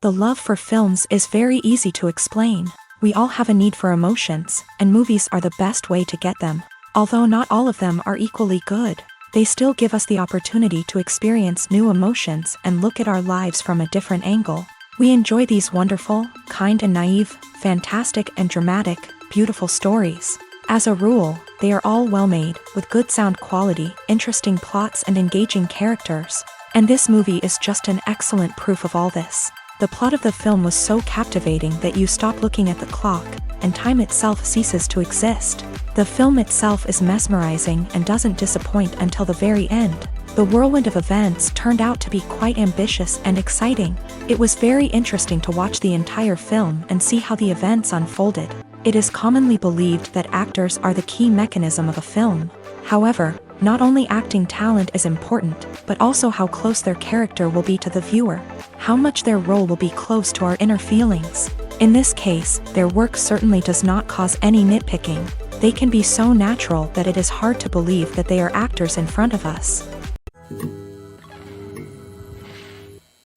The love for films is very easy to explain. We all have a need for emotions, and movies are the best way to get them. Although not all of them are equally good, they still give us the opportunity to experience new emotions and look at our lives from a different angle. We enjoy these wonderful, kind and naive, fantastic and dramatic, beautiful stories. As a rule, they are all well made, with good sound quality, interesting plots and engaging characters. And this movie is just an excellent proof of all this. The plot of the film was so captivating that you stop looking at the clock, and time itself ceases to exist. The film itself is mesmerizing and doesn't disappoint until the very end. The whirlwind of events turned out to be quite ambitious and exciting. It was very interesting to watch the entire film and see how the events unfolded. It is commonly believed that actors are the key mechanism of a film. However, not only acting talent is important, but also how close their character will be to the viewer. How much their role will be close to our inner feelings. In this case, their work certainly does not cause any nitpicking. They can be so natural that it is hard to believe that they are actors in front of us.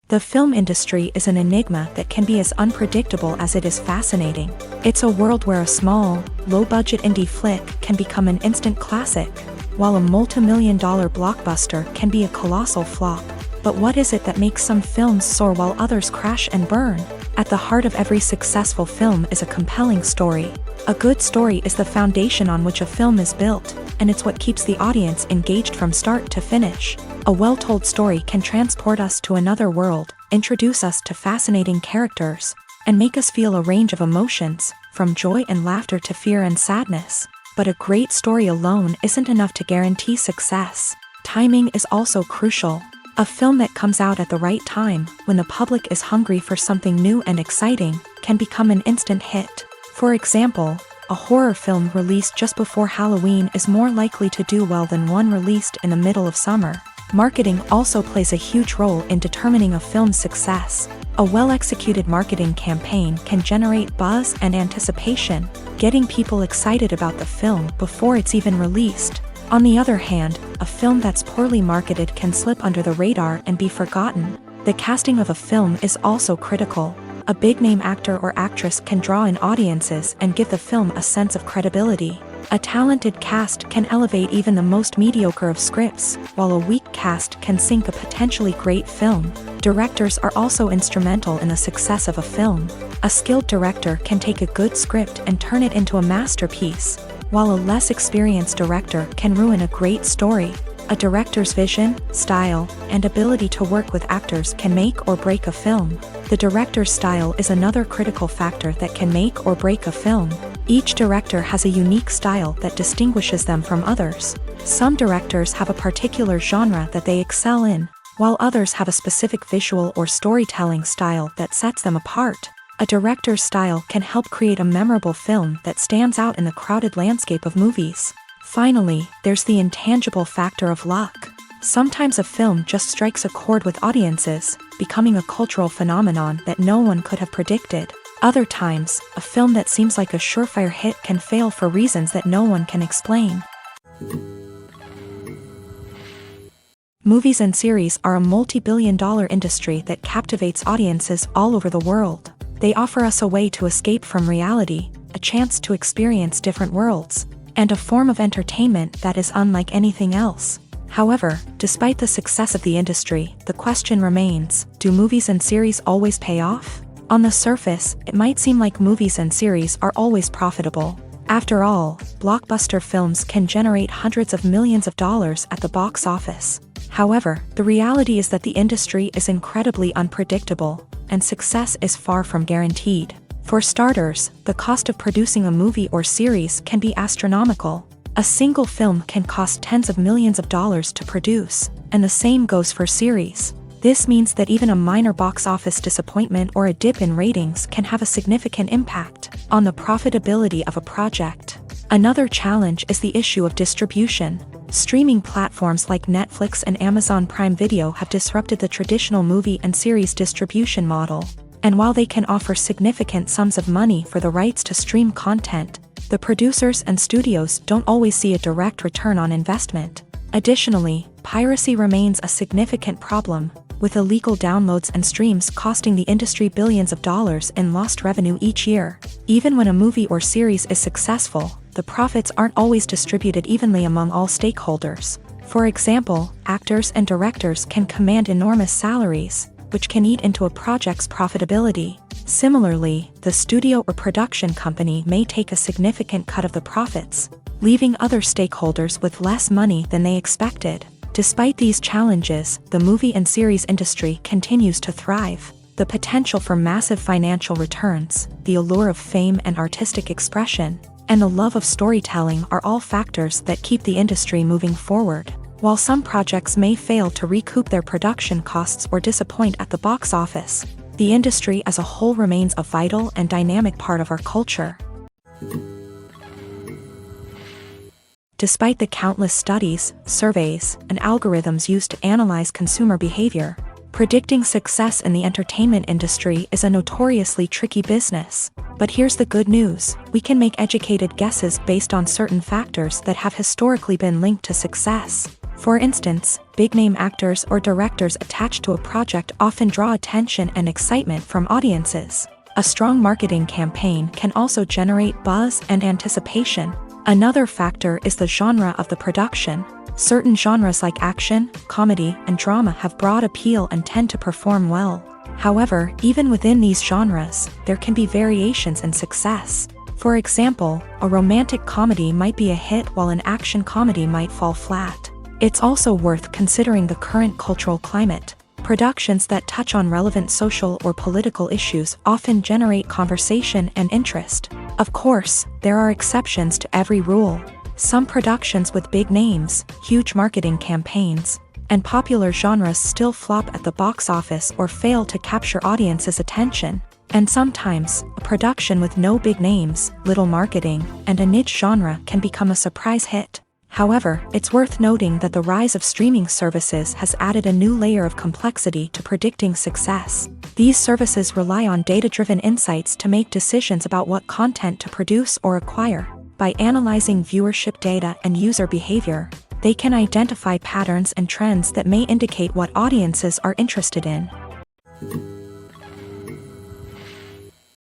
The film industry is an enigma that can be as unpredictable as it is fascinating. It's a world where a small, low-budget indie flick can become an instant classic, while a multi-million-dollar blockbuster can be a colossal flop. But what is it that makes some films soar while others crash and burn? At the heart of every successful film is a compelling story. A good story is the foundation on which a film is built, and it's what keeps the audience engaged from start to finish. A well-told story can transport us to another world, introduce us to fascinating characters, and make us feel a range of emotions, from joy and laughter to fear and sadness. But a great story alone isn't enough to guarantee success. Timing is also crucial. A film that comes out at the right time, when the public is hungry for something new and exciting, can become an instant hit. For example, a horror film released just before Halloween is more likely to do well than one released in the middle of summer. Marketing also plays a huge role in determining a film's success. A well-executed marketing campaign can generate buzz and anticipation, getting people excited about the film before it's even released. On the other hand, a film that's poorly marketed can slip under the radar and be forgotten. The casting of a film is also critical. A big-name actor or actress can draw in audiences and give the film a sense of credibility. A talented cast can elevate even the most mediocre of scripts, while a weak cast can sink a potentially great film. Directors are also instrumental in the success of a film. A skilled director can take a good script and turn it into a masterpiece, while a less experienced director can ruin a great story. A director's vision, style, and ability to work with actors can make or break a film. The director's style is another critical factor that can make or break a film. Each director has a unique style that distinguishes them from others. Some directors have a particular genre that they excel in, while others have a specific visual or storytelling style that sets them apart. A director's style can help create a memorable film that stands out in the crowded landscape of movies. Finally, there's the intangible factor of luck. Sometimes a film just strikes a chord with audiences, becoming a cultural phenomenon that no one could have predicted. Other times, a film that seems like a surefire hit can fail for reasons that no one can explain. Movies and series are a multi-billion-dollar industry that captivates audiences all over the world. They offer us a way to escape from reality, a chance to experience different worlds, and a form of entertainment that is unlike anything else. However, despite the success of the industry, the question remains, do movies and series always pay off? On the surface, it might seem like movies and series are always profitable. After all, blockbuster films can generate hundreds of millions of dollars at the box office. However, the reality is that the industry is incredibly unpredictable, and success is far from guaranteed. For starters, the cost of producing a movie or series can be astronomical. A single film can cost tens of millions of dollars to produce, and the same goes for series. This means that even a minor box office disappointment or a dip in ratings can have a significant impact on the profitability of a project. Another challenge is the issue of distribution. Streaming platforms like Netflix and Amazon Prime Video have disrupted the traditional movie and series distribution model. And while they can offer significant sums of money for the rights to stream content, the producers and studios don't always see a direct return on investment. Additionally, piracy remains a significant problem, with illegal downloads and streams costing the industry billions of dollars in lost revenue each year. Even when a movie or series is successful, the profits aren't always distributed evenly among all stakeholders. For example, actors and directors can command enormous salaries, which can eat into a project's profitability. Similarly, the studio or production company may take a significant cut of the profits, leaving other stakeholders with less money than they expected. Despite these challenges, the movie and series industry continues to thrive. The potential for massive financial returns, the allure of fame and artistic expression, and the love of storytelling are all factors that keep the industry moving forward. While some projects may fail to recoup their production costs or disappoint at the box office, the industry as a whole remains a vital and dynamic part of our culture. Despite the countless studies, surveys, and algorithms used to analyze consumer behavior, predicting success in the entertainment industry is a notoriously tricky business. But here's the good news: we can make educated guesses based on certain factors that have historically been linked to success. For instance, big-name actors or directors attached to a project often draw attention and excitement from audiences. A strong marketing campaign can also generate buzz and anticipation. Another factor is the genre of the production. Certain genres like action, comedy, and drama have broad appeal and tend to perform well. However, even within these genres, there can be variations in success. For example, a romantic comedy might be a hit while an action comedy might fall flat. It's also worth considering the current cultural climate. Productions that touch on relevant social or political issues often generate conversation and interest. Of course, there are exceptions to every rule. Some productions with big names, huge marketing campaigns, and popular genres still flop at the box office or fail to capture audiences' attention. And sometimes, a production with no big names, little marketing, and a niche genre can become a surprise hit. However, it's worth noting that the rise of streaming services has added a new layer of complexity to predicting success. These services rely on data-driven insights to make decisions about what content to produce or acquire. By analyzing viewership data and user behavior, they can identify patterns and trends that may indicate what audiences are interested in.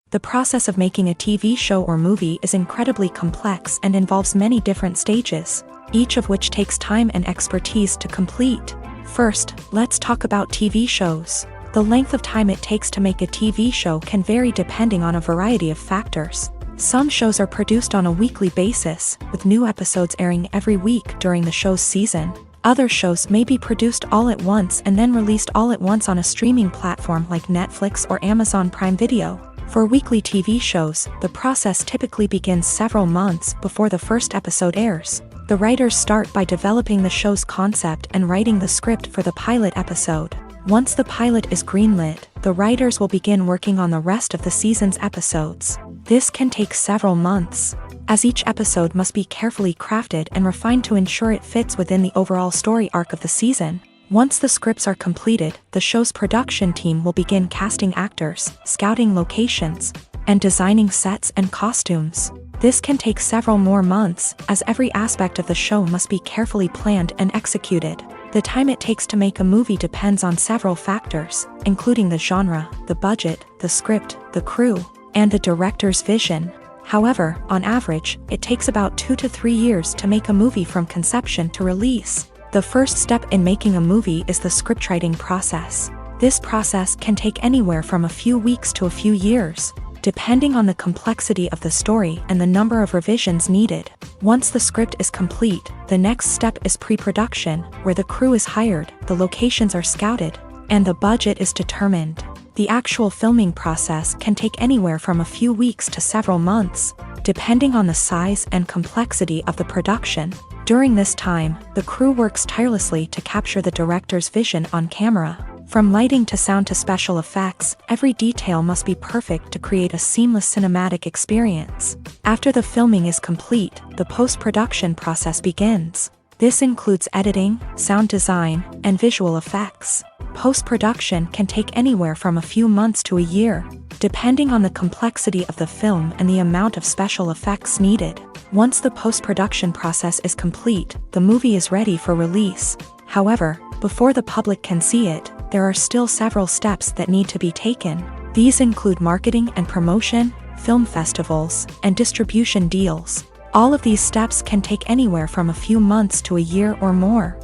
The process of making a TV show or movie is incredibly complex and involves many different stages, each of which takes time and expertise to complete. First, let's talk about TV shows. The length of time it takes to make a TV show can vary depending on a variety of factors. Some shows are produced on a weekly basis, with new episodes airing every week during the show's season. Other shows may be produced all at once and then released all at once on a streaming platform like Netflix or Amazon Prime Video. For weekly TV shows, the process typically begins several months before the first episode airs. The writers start by developing the show's concept and writing the script for the pilot episode. Once the pilot is greenlit, the writers will begin working on the rest of the season's episodes. This can take several months, as each episode must be carefully crafted and refined to ensure it fits within the overall story arc of the season. Once the scripts are completed, the show's production team will begin casting actors, scouting locations, and designing sets and costumes. This can take several more months, as every aspect of the show must be carefully planned and executed. The time it takes to make a movie depends on several factors, including the genre, the budget, the script, the crew, and the director's vision. However, on average, it takes about 2 to 3 years to make a movie from conception to release. The first step in making a movie is the scriptwriting process. This process can take anywhere from a few weeks to a few years, depending on the complexity of the story and the number of revisions needed. Once the script is complete, the next step is pre-production, where the crew is hired, the locations are scouted, and the budget is determined. The actual filming process can take anywhere from a few weeks to several months, depending on the size and complexity of the production. During this time, the crew works tirelessly to capture the director's vision on camera. From lighting to sound to special effects, every detail must be perfect to create a seamless cinematic experience. After the filming is complete, the post-production process begins. This includes editing, sound design, and visual effects. Post-production can take anywhere from a few months to a year, depending on the complexity of the film and the amount of special effects needed. Once the post-production process is complete, the movie is ready for release. However, before the public can see it, there are still several steps that need to be taken. These include marketing and promotion, film festivals, and distribution deals. All of these steps can take anywhere from a few months to a year or more.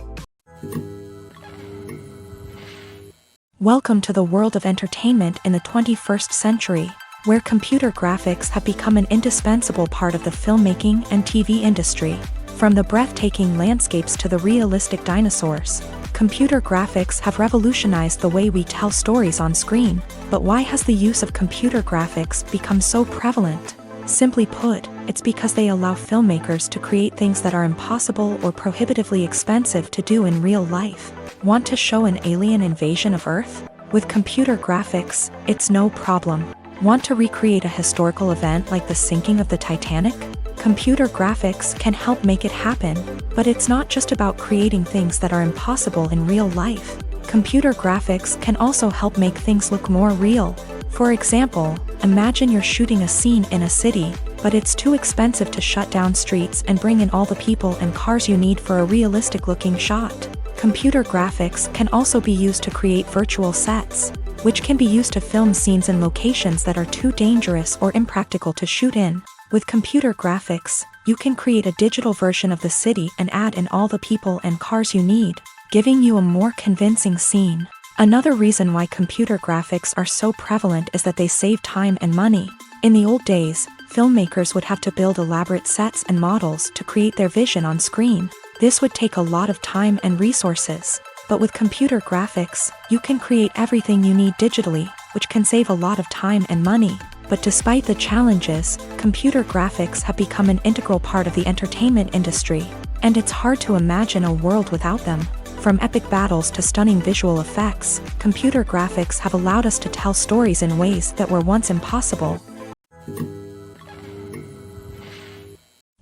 Welcome to the world of entertainment in the 21st century, where computer graphics have become an indispensable part of the filmmaking and TV industry. From the breathtaking landscapes to the realistic dinosaurs, computer graphics have revolutionized the way we tell stories on screen. But why has the use of computer graphics become so prevalent? Simply put, it's because they allow filmmakers to create things that are impossible or prohibitively expensive to do in real life. Want to show an alien invasion of Earth? With computer graphics, it's no problem. Want to recreate a historical event like the sinking of the Titanic? Computer graphics can help make it happen, but it's not just about creating things that are impossible in real life. Computer graphics can also help make things look more real. For example, imagine you're shooting a scene in a city, but it's too expensive to shut down streets and bring in all the people and cars you need for a realistic-looking shot. Computer graphics can also be used to create virtual sets, which can be used to film scenes in locations that are too dangerous or impractical to shoot in. With computer graphics, you can create a digital version of the city and add in all the people and cars you need, giving you a more convincing scene. Another reason why computer graphics are so prevalent is that they save time and money. In the old days, filmmakers would have to build elaborate sets and models to create their vision on screen. This would take a lot of time and resources. But with computer graphics, you can create everything you need digitally, which can save a lot of time and money. But despite the challenges, computer graphics have become an integral part of the entertainment industry, and it's hard to imagine a world without them. From epic battles to stunning visual effects, computer graphics have allowed us to tell stories in ways that were once impossible.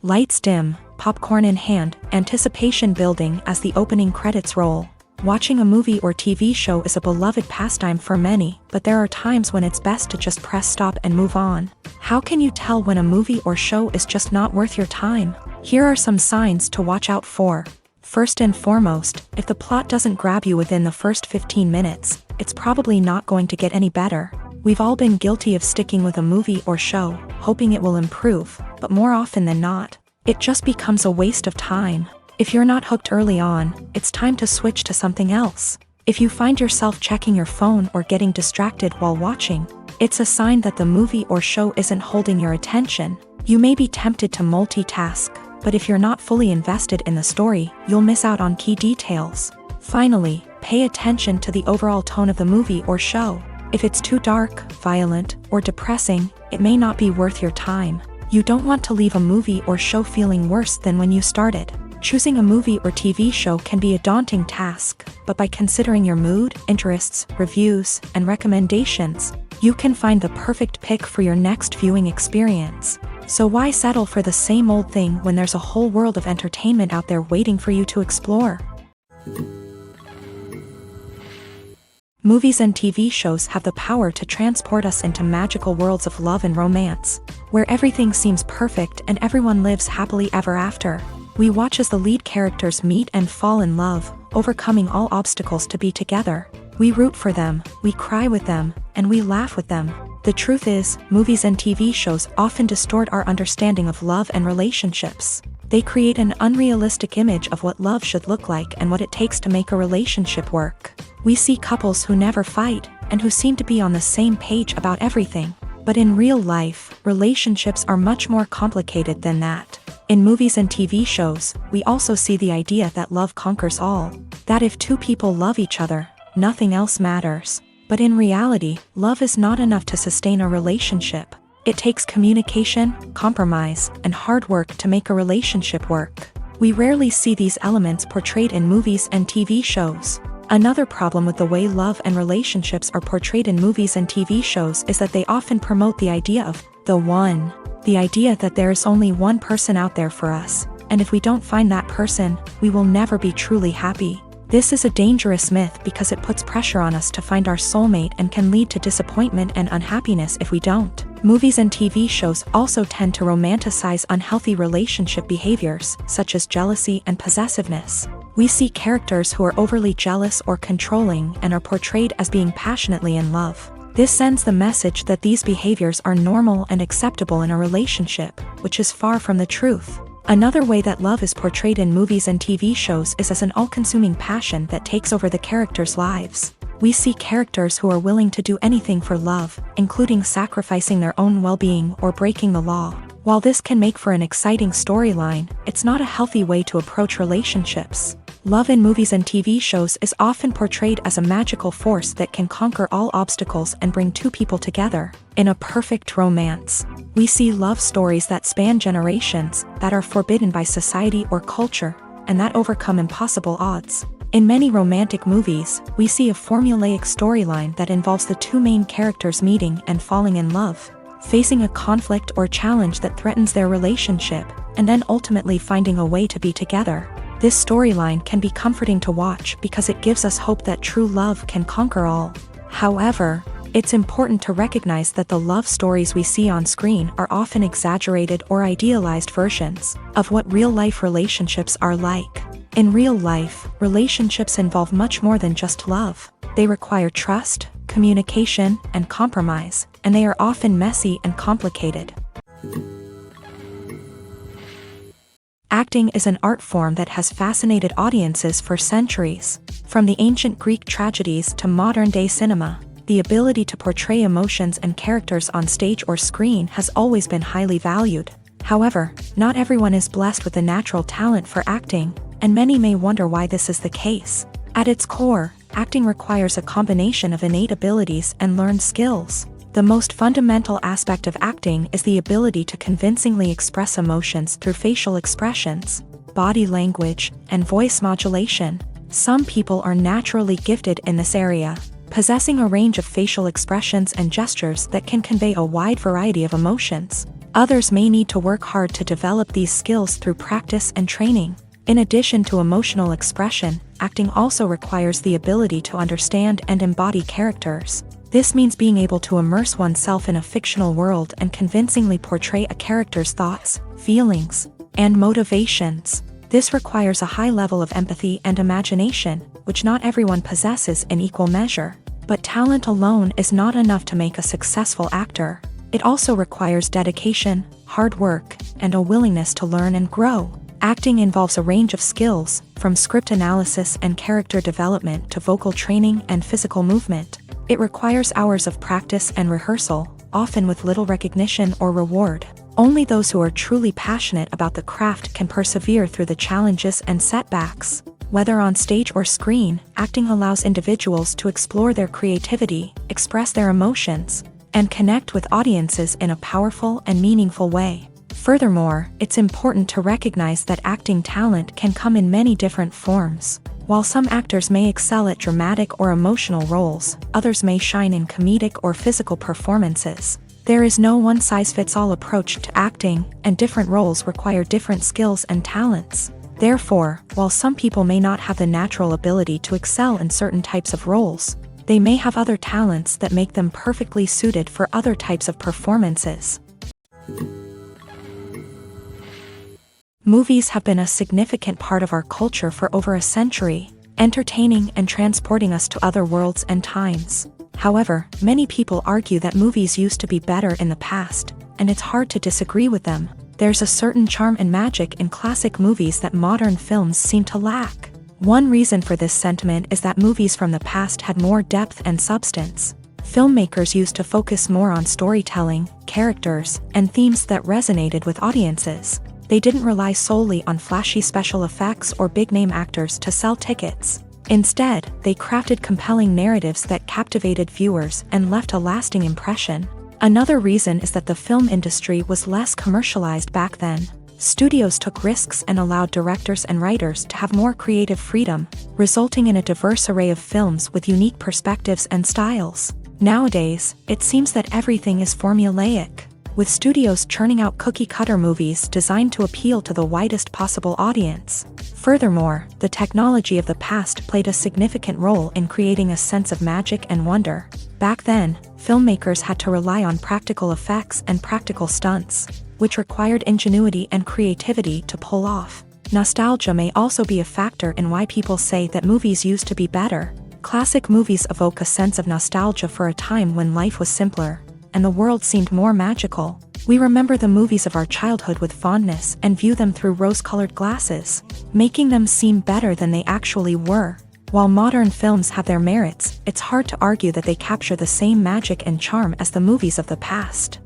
Lights dim, popcorn in hand, anticipation building as the opening credits roll. Watching a movie or TV show is a beloved pastime for many, but there are times when it's best to just press stop and move on. How can you tell when a movie or show is just not worth your time? Here are some signs to watch out for. First and foremost, if the plot doesn't grab you within the first 15 minutes, it's probably not going to get any better. We've all been guilty of sticking with a movie or show, hoping it will improve, but more often than not, it just becomes a waste of time. If you're not hooked early on, it's time to switch to something else. If you find yourself checking your phone or getting distracted while watching, it's a sign that the movie or show isn't holding your attention. You may be tempted to multitask, but if you're not fully invested in the story, you'll miss out on key details. Finally, pay attention to the overall tone of the movie or show. If it's too dark, violent, or depressing, it may not be worth your time. You don't want to leave a movie or show feeling worse than when you started. Choosing a movie or TV show can be a daunting task, but by considering your mood, interests, reviews, and recommendations, you can find the perfect pick for your next viewing experience. So why settle for the same old thing when there's a whole world of entertainment out there waiting for you to explore? Movies and TV shows have the power to transport us into magical worlds of love and romance, where everything seems perfect and everyone lives happily ever after. We watch as the lead characters meet and fall in love, overcoming all obstacles to be together. We root for them, we cry with them, and we laugh with them. The truth is, movies and TV shows often distort our understanding of love and relationships. They create an unrealistic image of what love should look like and what it takes to make a relationship work. We see couples who never fight, and who seem to be on the same page about everything. But in real life, relationships are much more complicated than that. In movies and TV shows, we also see the idea that love conquers all. That if two people love each other, nothing else matters. But in reality, love is not enough to sustain a relationship. It takes communication, compromise, and hard work to make a relationship work. We rarely see these elements portrayed in movies and TV shows. Another problem with the way love and relationships are portrayed in movies and TV shows is that they often promote the idea of the one. The idea that there is only one person out there for us, and if we don't find that person, we will never be truly happy. This is a dangerous myth because it puts pressure on us to find our soulmate and can lead to disappointment and unhappiness if we don't. Movies and TV shows also tend to romanticize unhealthy relationship behaviors, such as jealousy and possessiveness. We see characters who are overly jealous or controlling and are portrayed as being passionately in love. This sends the message that these behaviors are normal and acceptable in a relationship, which is far from the truth. Another way that love is portrayed in movies and TV shows is as an all-consuming passion that takes over the characters' lives. We see characters who are willing to do anything for love, including sacrificing their own well-being or breaking the law. While this can make for an exciting storyline, it's not a healthy way to approach relationships. Love in movies and TV shows is often portrayed as a magical force that can conquer all obstacles and bring two people together. In a perfect romance, we see love stories that span generations, that are forbidden by society or culture, and that overcome impossible odds. In many romantic movies, we see a formulaic storyline that involves the two main characters meeting and falling in love, facing a conflict or challenge that threatens their relationship, and then ultimately finding a way to be together. This storyline can be comforting to watch because it gives us hope that true love can conquer all. However, it's important to recognize that the love stories we see on screen are often exaggerated or idealized versions of what real-life relationships are like. In real life, relationships involve much more than just love. They require trust, communication, and compromise, and they are often messy and complicated. Acting is an art form that has fascinated audiences for centuries. From the ancient Greek tragedies to modern-day cinema, the ability to portray emotions and characters on stage or screen has always been highly valued. However, not everyone is blessed with a natural talent for acting, and many may wonder why this is the case. At its core, acting requires a combination of innate abilities and learned skills. The most fundamental aspect of acting is the ability to convincingly express emotions through facial expressions, body language, and voice modulation. Some people are naturally gifted in this area, possessing a range of facial expressions and gestures that can convey a wide variety of emotions. Others may need to work hard to develop these skills through practice and training. In addition to emotional expression, acting also requires the ability to understand and embody characters. This means being able to immerse oneself in a fictional world and convincingly portray a character's thoughts, feelings, and motivations. This requires a high level of empathy and imagination, which not everyone possesses in equal measure. But talent alone is not enough to make a successful actor. It also requires dedication, hard work, and a willingness to learn and grow. Acting involves a range of skills, from script analysis and character development to vocal training and physical movement. It requires hours of practice and rehearsal, often with little recognition or reward. Only those who are truly passionate about the craft can persevere through the challenges and setbacks. Whether on stage or screen, acting allows individuals to explore their creativity, express their emotions, and connect with audiences in a powerful and meaningful way. Furthermore, it's important to recognize that acting talent can come in many different forms. While some actors may excel at dramatic or emotional roles, others may shine in comedic or physical performances. There is no one-size-fits-all approach to acting, and different roles require different skills and talents. Therefore, while some people may not have the natural ability to excel in certain types of roles, they may have other talents that make them perfectly suited for other types of performances. Movies have been a significant part of our culture for over a century, entertaining and transporting us to other worlds and times. However, many people argue that movies used to be better in the past, and it's hard to disagree with them. There's a certain charm and magic in classic movies that modern films seem to lack. One reason for this sentiment is that movies from the past had more depth and substance. Filmmakers used to focus more on storytelling, characters, and themes that resonated with audiences. They didn't rely solely on flashy special effects or big-name actors to sell tickets. Instead, they crafted compelling narratives that captivated viewers and left a lasting impression. Another reason is that the film industry was less commercialized back then. Studios took risks and allowed directors and writers to have more creative freedom, resulting in a diverse array of films with unique perspectives and styles. Nowadays, it seems that everything is formulaic, with studios churning out cookie-cutter movies designed to appeal to the widest possible audience. Furthermore, the technology of the past played a significant role in creating a sense of magic and wonder. Back then, filmmakers had to rely on practical effects and practical stunts, which required ingenuity and creativity to pull off. Nostalgia may also be a factor in why people say that movies used to be better. Classic movies evoke a sense of nostalgia for a time when life was simpler, and the world seemed more magical. We remember the movies of our childhood with fondness and view them through rose-colored glasses, making them seem better than they actually were. While modern films have their merits, it's hard to argue that they capture the same magic and charm as the movies of the past.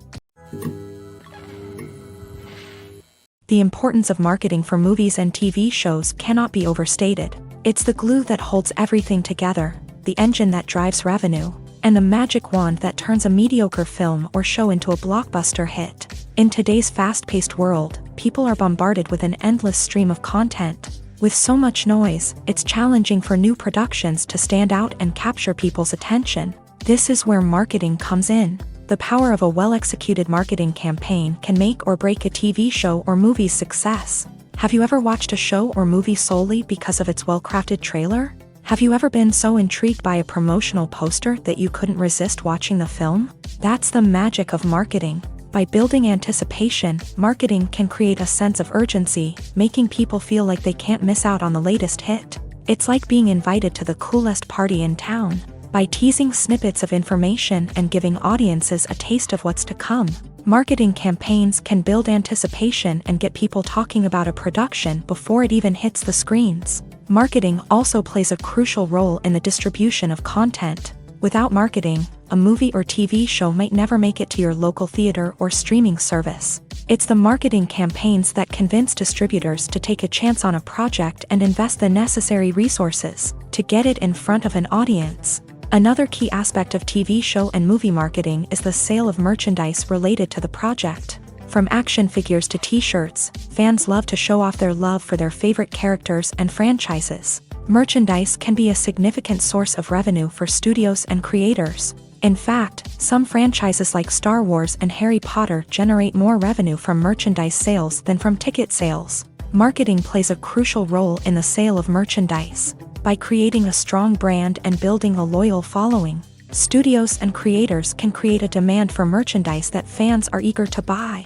The importance of marketing for movies and TV shows cannot be overstated. It's the glue that holds everything together, the engine that drives revenue, and the magic wand that turns a mediocre film or show into a blockbuster hit. In today's fast-paced world, people are bombarded with an endless stream of content. With so much noise, it's challenging for new productions to stand out and capture people's attention. This is where marketing comes in. The power of a well-executed marketing campaign can make or break a TV show or movie's success. Have you ever watched a show or movie solely because of its well-crafted trailer? Have you ever been so intrigued by a promotional poster that you couldn't resist watching the film? That's the magic of marketing. By building anticipation, marketing can create a sense of urgency, making people feel like they can't miss out on the latest hit. It's like being invited to the coolest party in town. By teasing snippets of information and giving audiences a taste of what's to come, marketing campaigns can build anticipation and get people talking about a production before it even hits the screens. Marketing also plays a crucial role in the distribution of content. Without marketing, a movie or TV show might never make it to your local theater or streaming service. It's the marketing campaigns that convince distributors to take a chance on a project and invest the necessary resources to get it in front of an audience. Another key aspect of TV show and movie marketing is the sale of merchandise related to the project. From action figures to t-shirts, fans love to show off their love for their favorite characters and franchises. Merchandise can be a significant source of revenue for studios and creators. In fact, some franchises like Star Wars and Harry Potter generate more revenue from merchandise sales than from ticket sales. Marketing plays a crucial role in the sale of merchandise. By creating a strong brand and building a loyal following, studios and creators can create a demand for merchandise that fans are eager to buy.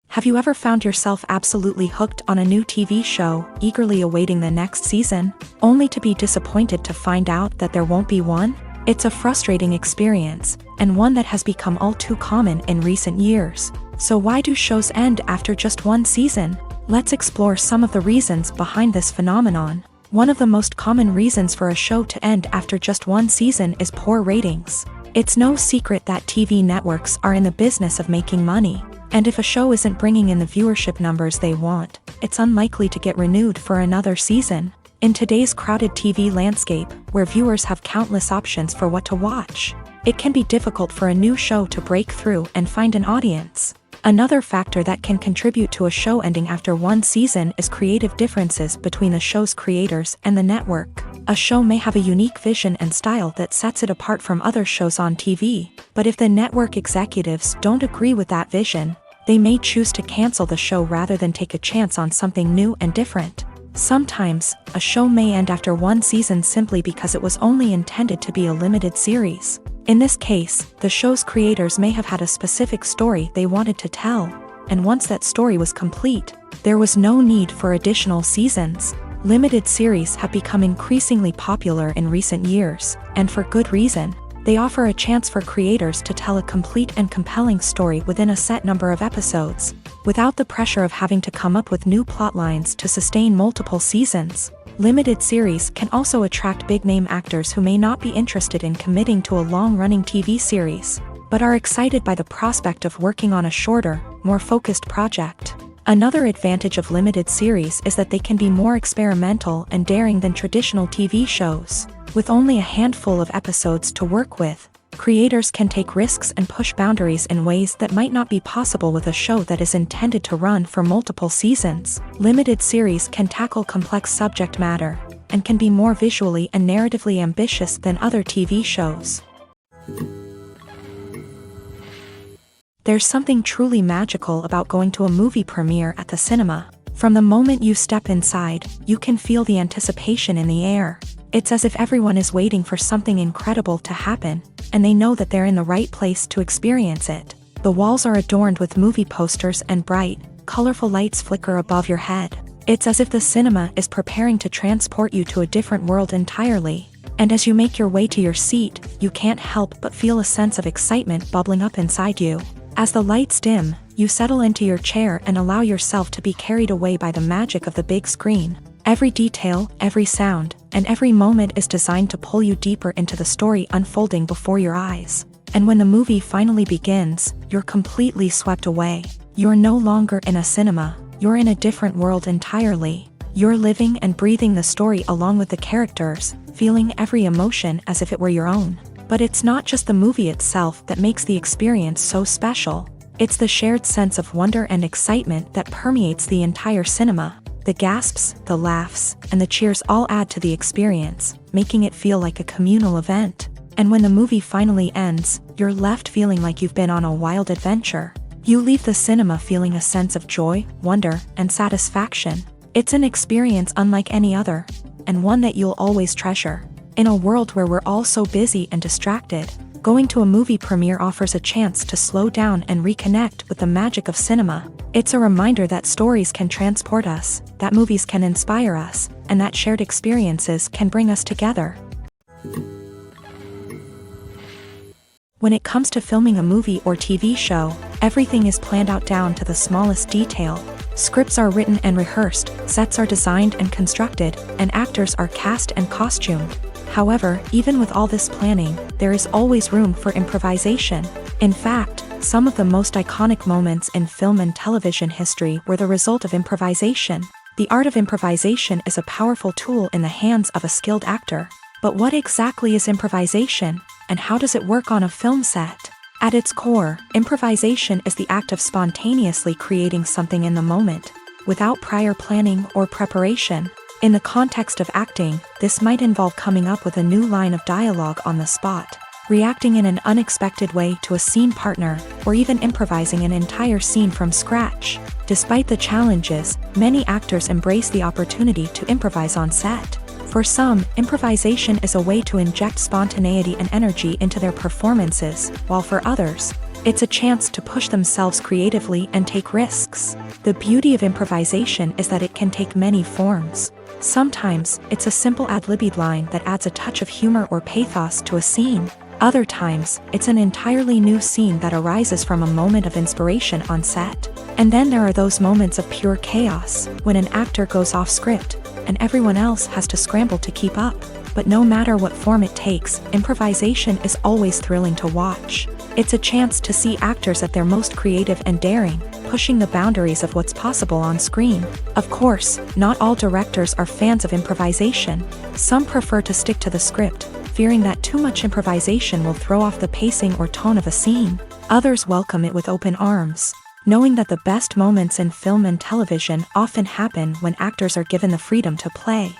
Have you ever found yourself absolutely hooked on a new TV show, eagerly awaiting the next season, only to be disappointed to find out that there won't be one? It's a frustrating experience, and one that has become all too common in recent years. So why do shows end after just one season? Let's explore some of the reasons behind this phenomenon. One of the most common reasons for a show to end after just one season is poor ratings. It's no secret that TV networks are in the business of making money, and if a show isn't bringing in the viewership numbers they want, it's unlikely to get renewed for another season. In today's crowded TV landscape, where viewers have countless options for what to watch, it can be difficult for a new show to break through and find an audience. Another factor that can contribute to a show ending after one season is creative differences between the show's creators and the network. A show may have a unique vision and style that sets it apart from other shows on TV, but if the network executives don't agree with that vision, they may choose to cancel the show rather than take a chance on something new and different. Sometimes, a show may end after one season simply because it was only intended to be a limited series. In this case, the show's creators may have had a specific story they wanted to tell, and once that story was complete, there was no need for additional seasons. Limited series have become increasingly popular in recent years, and for good reason. They offer a chance for creators to tell a complete and compelling story within a set number of episodes, without the pressure of having to come up with new plotlines to sustain multiple seasons. Limited series can also attract big-name actors who may not be interested in committing to a long-running TV series, but are excited by the prospect of working on a shorter, more focused project. Another advantage of limited series is that they can be more experimental and daring than traditional TV shows. With only a handful of episodes to work with, creators can take risks and push boundaries in ways that might not be possible with a show that is intended to run for multiple seasons. Limited series can tackle complex subject matter, and can be more visually and narratively ambitious than other TV shows. There's something truly magical about going to a movie premiere at the cinema. From the moment you step inside, you can feel the anticipation in the air. It's as if everyone is waiting for something incredible to happen, and they know that they're in the right place to experience it. The walls are adorned with movie posters and bright, colorful lights flicker above your head. It's as if the cinema is preparing to transport you to a different world entirely. And as you make your way to your seat, you can't help but feel a sense of excitement bubbling up inside you. As the lights dim, you settle into your chair and allow yourself to be carried away by the magic of the big screen. Every detail, every sound, and every moment is designed to pull you deeper into the story unfolding before your eyes. And when the movie finally begins, you're completely swept away. You're no longer in a cinema, you're in a different world entirely. You're living and breathing the story along with the characters, feeling every emotion as if it were your own. But it's not just the movie itself that makes the experience so special. It's the shared sense of wonder and excitement that permeates the entire cinema. The gasps, the laughs, and the cheers all add to the experience, making it feel like a communal event. And when the movie finally ends, you're left feeling like you've been on a wild adventure. You leave the cinema feeling a sense of joy, wonder, and satisfaction. It's an experience unlike any other, and one that you'll always treasure. In a world where we're all so busy and distracted, going to a movie premiere offers a chance to slow down and reconnect with the magic of cinema. It's a reminder that stories can transport us, that movies can inspire us, and that shared experiences can bring us together. When it comes to filming a movie or TV show, everything is planned out down to the smallest detail. Scripts are written and rehearsed, sets are designed and constructed, and actors are cast and costumed. However, even with all this planning, there is always room for improvisation. In fact, some of the most iconic moments in film and television history were the result of improvisation. The art of improvisation is a powerful tool in the hands of a skilled actor. But what exactly is improvisation, and how does it work on a film set? At its core, improvisation is the act of spontaneously creating something in the moment, without prior planning or preparation. In the context of acting, this might involve coming up with a new line of dialogue on the spot, reacting in an unexpected way to a scene partner, or even improvising an entire scene from scratch. Despite the challenges, many actors embrace the opportunity to improvise on set. For some, improvisation is a way to inject spontaneity and energy into their performances, while for others, it's a chance to push themselves creatively and take risks. The beauty of improvisation is that it can take many forms. Sometimes, it's a simple ad-libbed line that adds a touch of humor or pathos to a scene. Other times, it's an entirely new scene that arises from a moment of inspiration on set. And then there are those moments of pure chaos, when an actor goes off script, and everyone else has to scramble to keep up. But no matter what form it takes, improvisation is always thrilling to watch. It's a chance to see actors at their most creative and daring, pushing the boundaries of what's possible on screen. Of course, not all directors are fans of improvisation. Some prefer to stick to the script, fearing that too much improvisation will throw off the pacing or tone of a scene. Others welcome it with open arms, knowing that the best moments in film and television often happen when actors are given the freedom to play.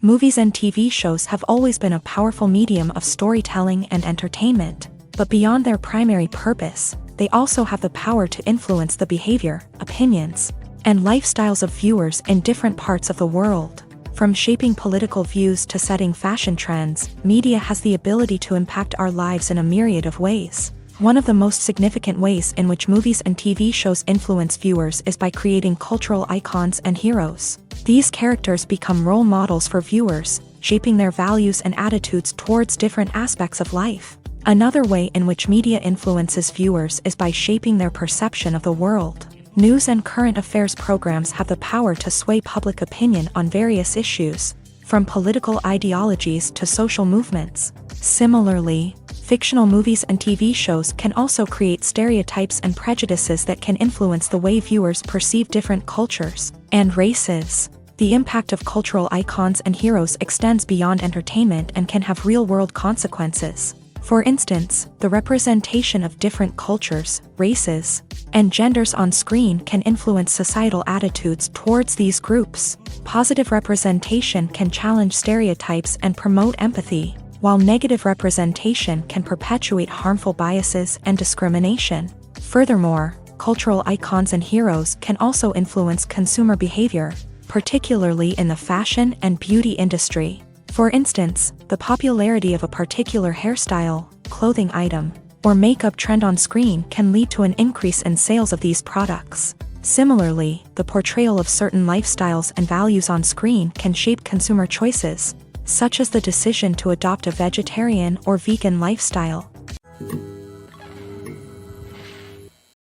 Movies and TV shows have always been a powerful medium of storytelling and entertainment, but beyond their primary purpose, they also have the power to influence the behavior, opinions, and lifestyles of viewers in different parts of the world. From shaping political views to setting fashion trends, media has the ability to impact our lives in a myriad of ways. One of the most significant ways in which movies and TV shows influence viewers is by creating cultural icons and heroes. These characters become role models for viewers, shaping their values and attitudes towards different aspects of life. Another way in which media influences viewers is by shaping their perception of the world. News and current affairs programs have the power to sway public opinion on various issues, from political ideologies to social movements. Similarly, fictional movies and TV shows can also create stereotypes and prejudices that can influence the way viewers perceive different cultures and races. The impact of cultural icons and heroes extends beyond entertainment and can have real-world consequences. For instance, the representation of different cultures, races, and genders on screen can influence societal attitudes towards these groups. Positive representation can challenge stereotypes and promote empathy, while negative representation can perpetuate harmful biases and discrimination. Furthermore, cultural icons and heroes can also influence consumer behavior, particularly in the fashion and beauty industry. For instance, the popularity of a particular hairstyle, clothing item, or makeup trend on screen can lead to an increase in sales of these products. Similarly, the portrayal of certain lifestyles and values on screen can shape consumer choices, such as the decision to adopt a vegetarian or vegan lifestyle.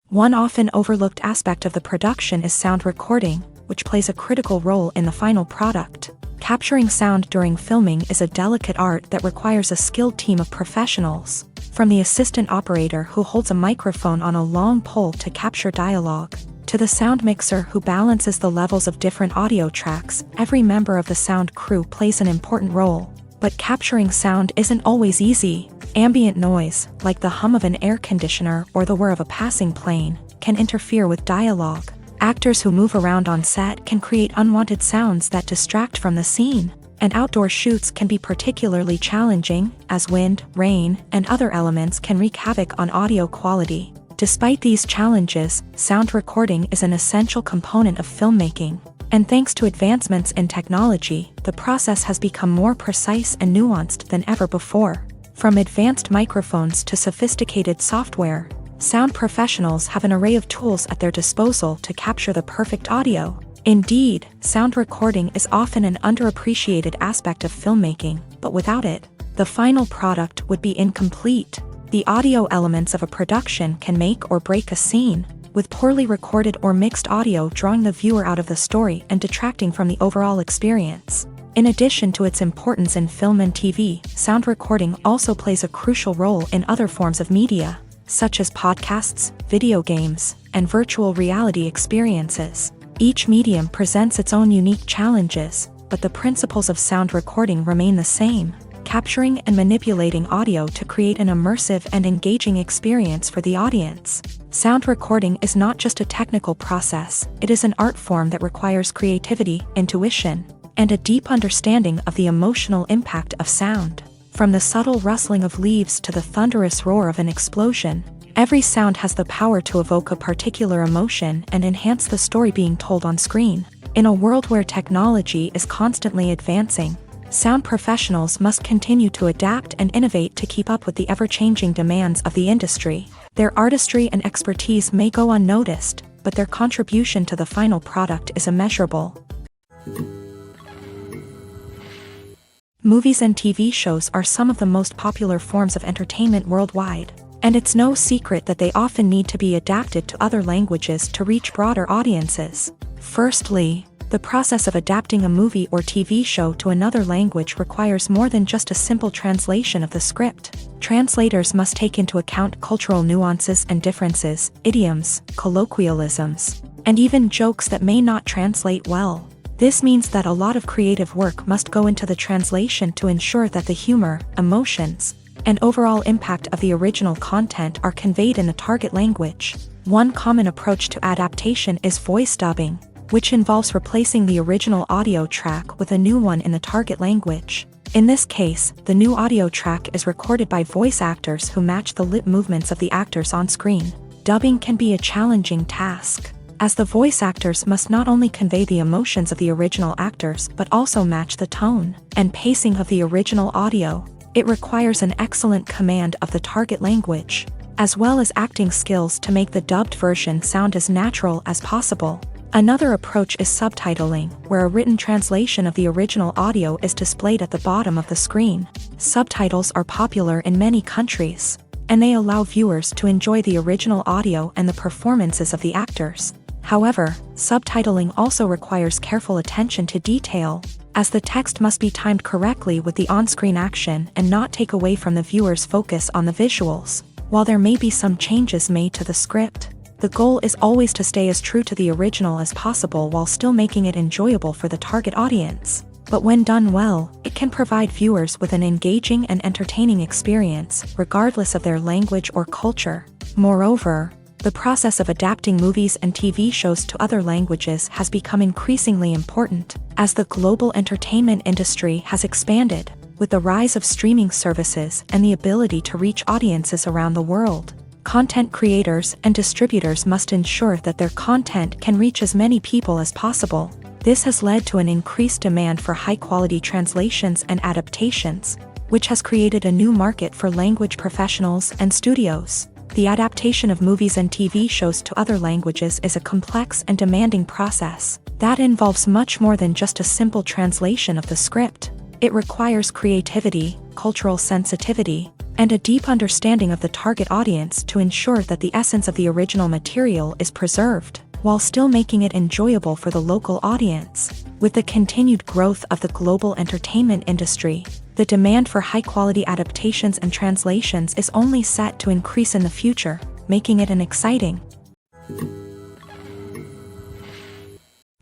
One often overlooked aspect of the production is sound recording, which plays a critical role in the final product. Capturing sound during filming is a delicate art that requires a skilled team of professionals. From the assistant operator who holds a microphone on a long pole to capture dialogue, to the sound mixer who balances the levels of different audio tracks, every member of the sound crew plays an important role. But capturing sound isn't always easy. Ambient noise, like the hum of an air conditioner or the whir of a passing plane, can interfere with dialogue. Actors who move around on set can create unwanted sounds that distract from the scene, and outdoor shoots can be particularly challenging, as wind, rain, and other elements can wreak havoc on audio quality. Despite these challenges, sound recording is an essential component of filmmaking, and thanks to advancements in technology, the process has become more precise and nuanced than ever before. From advanced microphones to sophisticated software, sound professionals have an array of tools at their disposal to capture the perfect audio. Indeed, sound recording is often an underappreciated aspect of filmmaking, but without it, the final product would be incomplete. The audio elements of a production can make or break a scene, with poorly recorded or mixed audio drawing the viewer out of the story and detracting from the overall experience. In addition to its importance in film and TV, sound recording also plays a crucial role in other forms of media, such as podcasts, video games, and virtual reality experiences. Each medium presents its own unique challenges, but the principles of sound recording remain the same: capturing and manipulating audio to create an immersive and engaging experience for the audience. Sound recording is not just a technical process, it is an art form that requires creativity, intuition, and a deep understanding of the emotional impact of sound. From the subtle rustling of leaves to the thunderous roar of an explosion, every sound has the power to evoke a particular emotion and enhance the story being told on screen. In a world where technology is constantly advancing, sound professionals must continue to adapt and innovate to keep up with the ever-changing demands of the industry. Their artistry and expertise may go unnoticed, but their contribution to the final product is immeasurable. Movies and TV shows are some of the most popular forms of entertainment worldwide, and it's no secret that they often need to be adapted to other languages to reach broader audiences. Firstly, the process of adapting a movie or TV show to another language requires more than just a simple translation of the script. Translators must take into account cultural nuances and differences, idioms, colloquialisms, and even jokes that may not translate well. This means that a lot of creative work must go into the translation to ensure that the humor, emotions, and overall impact of the original content are conveyed in the target language. One common approach to adaptation is voice dubbing, which involves replacing the original audio track with a new one in the target language. In this case, the new audio track is recorded by voice actors who match the lip movements of the actors on screen. Dubbing can be a challenging task, as the voice actors must not only convey the emotions of the original actors but also match the tone and pacing of the original audio. It requires an excellent command of the target language, as well as acting skills to make the dubbed version sound as natural as possible. Another approach is subtitling, where a written translation of the original audio is displayed at the bottom of the screen. Subtitles are popular in many countries, and they allow viewers to enjoy the original audio and the performances of the actors. However, subtitling also requires careful attention to detail, as the text must be timed correctly with the on-screen action and not take away from the viewer's focus on the visuals. While there may be some changes made to the script, the goal is always to stay as true to the original as possible while still making it enjoyable for the target audience. But when done well, it can provide viewers with an engaging and entertaining experience, regardless of their language or culture. Moreover, the process of adapting movies and TV shows to other languages has become increasingly important, as the global entertainment industry has expanded, with the rise of streaming services and the ability to reach audiences around the world. Content creators and distributors must ensure that their content can reach as many people as possible. This has led to an increased demand for high-quality translations and adaptations, which has created a new market for language professionals and studios. The adaptation of movies and TV shows to other languages is a complex and demanding process that involves much more than just a simple translation of the script. It requires creativity, cultural sensitivity, and a deep understanding of the target audience to ensure that the essence of the original material is preserved, while still making it enjoyable for the local audience. With the continued growth of the global entertainment industry, the demand for high-quality adaptations and translations is only set to increase in the future, making it an exciting.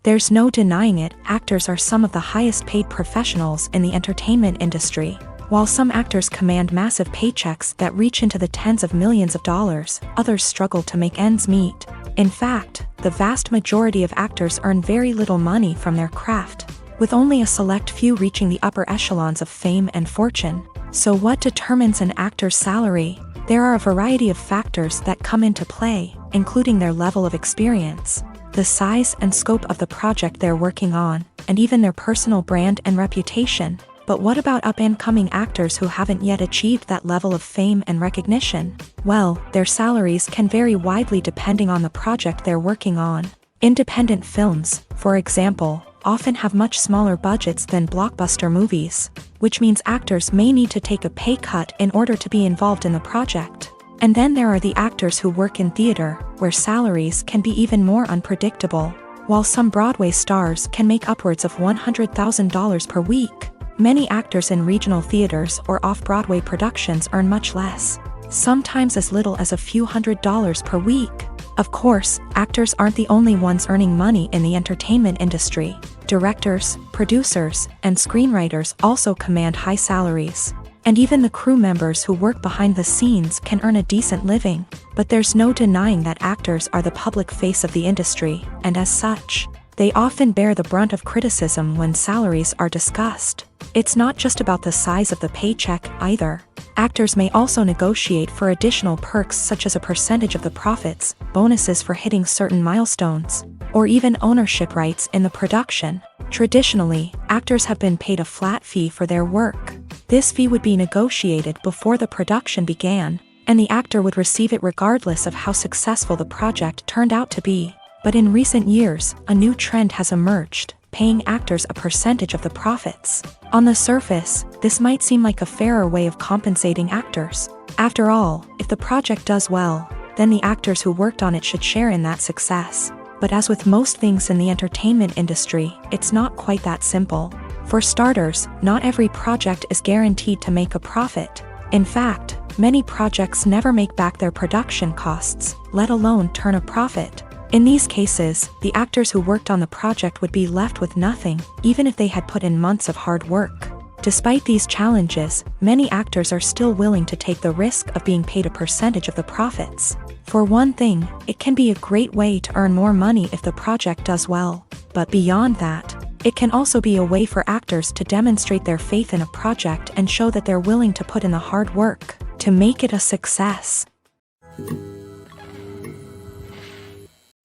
There's no denying it, actors are some of the highest-paid professionals in the entertainment industry. While some actors command massive paychecks that reach into the tens of millions of dollars, others struggle to make ends meet. In fact, the vast majority of actors earn very little money from their craft, with only a select few reaching the upper echelons of fame and fortune. So what determines an actor's salary? There are a variety of factors that come into play, including their level of experience, the size and scope of the project they're working on, and even their personal brand and reputation. But what about up-and-coming actors who haven't yet achieved that level of fame and recognition? Well, their salaries can vary widely depending on the project they're working on. Independent films, for example, often have much smaller budgets than blockbuster movies, which means actors may need to take a pay cut in order to be involved in the project. And then there are the actors who work in theater, where salaries can be even more unpredictable. While some Broadway stars can make upwards of $100,000 per week, many actors in regional theaters or off-Broadway productions earn much less, sometimes as little as a few $100s per week. Of course, actors aren't the only ones earning money in the entertainment industry. Directors, producers, and screenwriters also command high salaries. And even the crew members who work behind the scenes can earn a decent living. But there's no denying that actors are the public face of the industry, and as such, they often bear the brunt of criticism when salaries are discussed. It's not just about the size of the paycheck, either. Actors may also negotiate for additional perks such as a percentage of the profits, bonuses for hitting certain milestones, or even ownership rights in the production. Traditionally, actors have been paid a flat fee for their work. This fee would be negotiated before the production began, and the actor would receive it regardless of how successful the project turned out to be. But in recent years, a new trend has emerged, paying actors a percentage of the profits. On the surface, this might seem like a fairer way of compensating actors. After all, if the project does well, then the actors who worked on it should share in that success. But as with most things in the entertainment industry, it's not quite that simple. For starters, not every project is guaranteed to make a profit. In fact, many projects never make back their production costs, let alone turn a profit. In these cases, the actors who worked on the project would be left with nothing, even if they had put in months of hard work. Despite these challenges, many actors are still willing to take the risk of being paid a percentage of the profits. For one thing, it can be a great way to earn more money if the project does well. But beyond that, it can also be a way for actors to demonstrate their faith in a project and show that they're willing to put in the hard work to make it a success.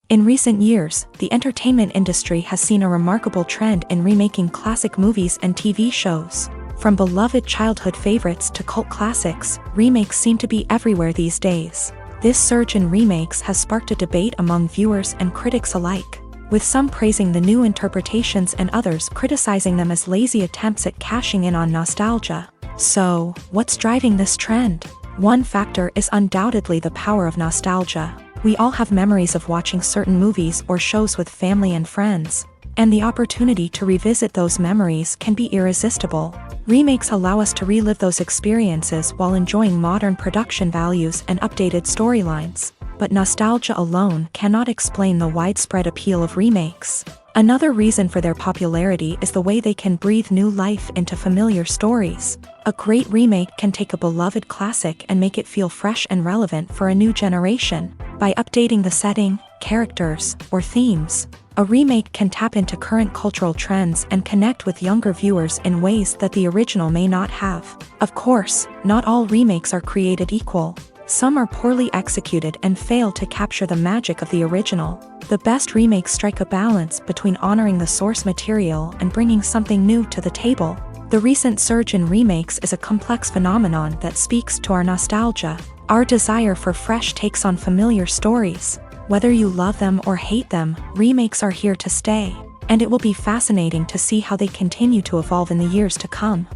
In recent years, the entertainment industry has seen a remarkable trend in remaking classic movies and TV shows. From beloved childhood favorites to cult classics, remakes seem to be everywhere these days. This surge in remakes has sparked a debate among viewers and critics alike. with some praising the new interpretations and others criticizing them as lazy attempts at cashing in on nostalgia. So, what's driving this trend? One factor is undoubtedly the power of nostalgia. We all have memories of watching certain movies or shows with family and friends, and the opportunity to revisit those memories can be irresistible. Remakes allow us to relive those experiences while enjoying modern production values and updated storylines. But nostalgia alone cannot explain the widespread appeal of remakes. Another reason for their popularity is the way they can breathe new life into familiar stories. A great remake can take a beloved classic and make it feel fresh and relevant for a new generation. By updating the setting, characters, or themes, a remake can tap into current cultural trends and connect with younger viewers in ways that the original may not have. Of course, not all remakes are created equal. Some are poorly executed and fail to capture the magic of the original. The best remakes strike a balance between honoring the source material and bringing something new to the table. The recent surge in remakes is a complex phenomenon that speaks to our nostalgia, our desire for fresh takes on familiar stories. Whether you love them or hate them, remakes are here to stay, and it will be fascinating to see how they continue to evolve in the years to come.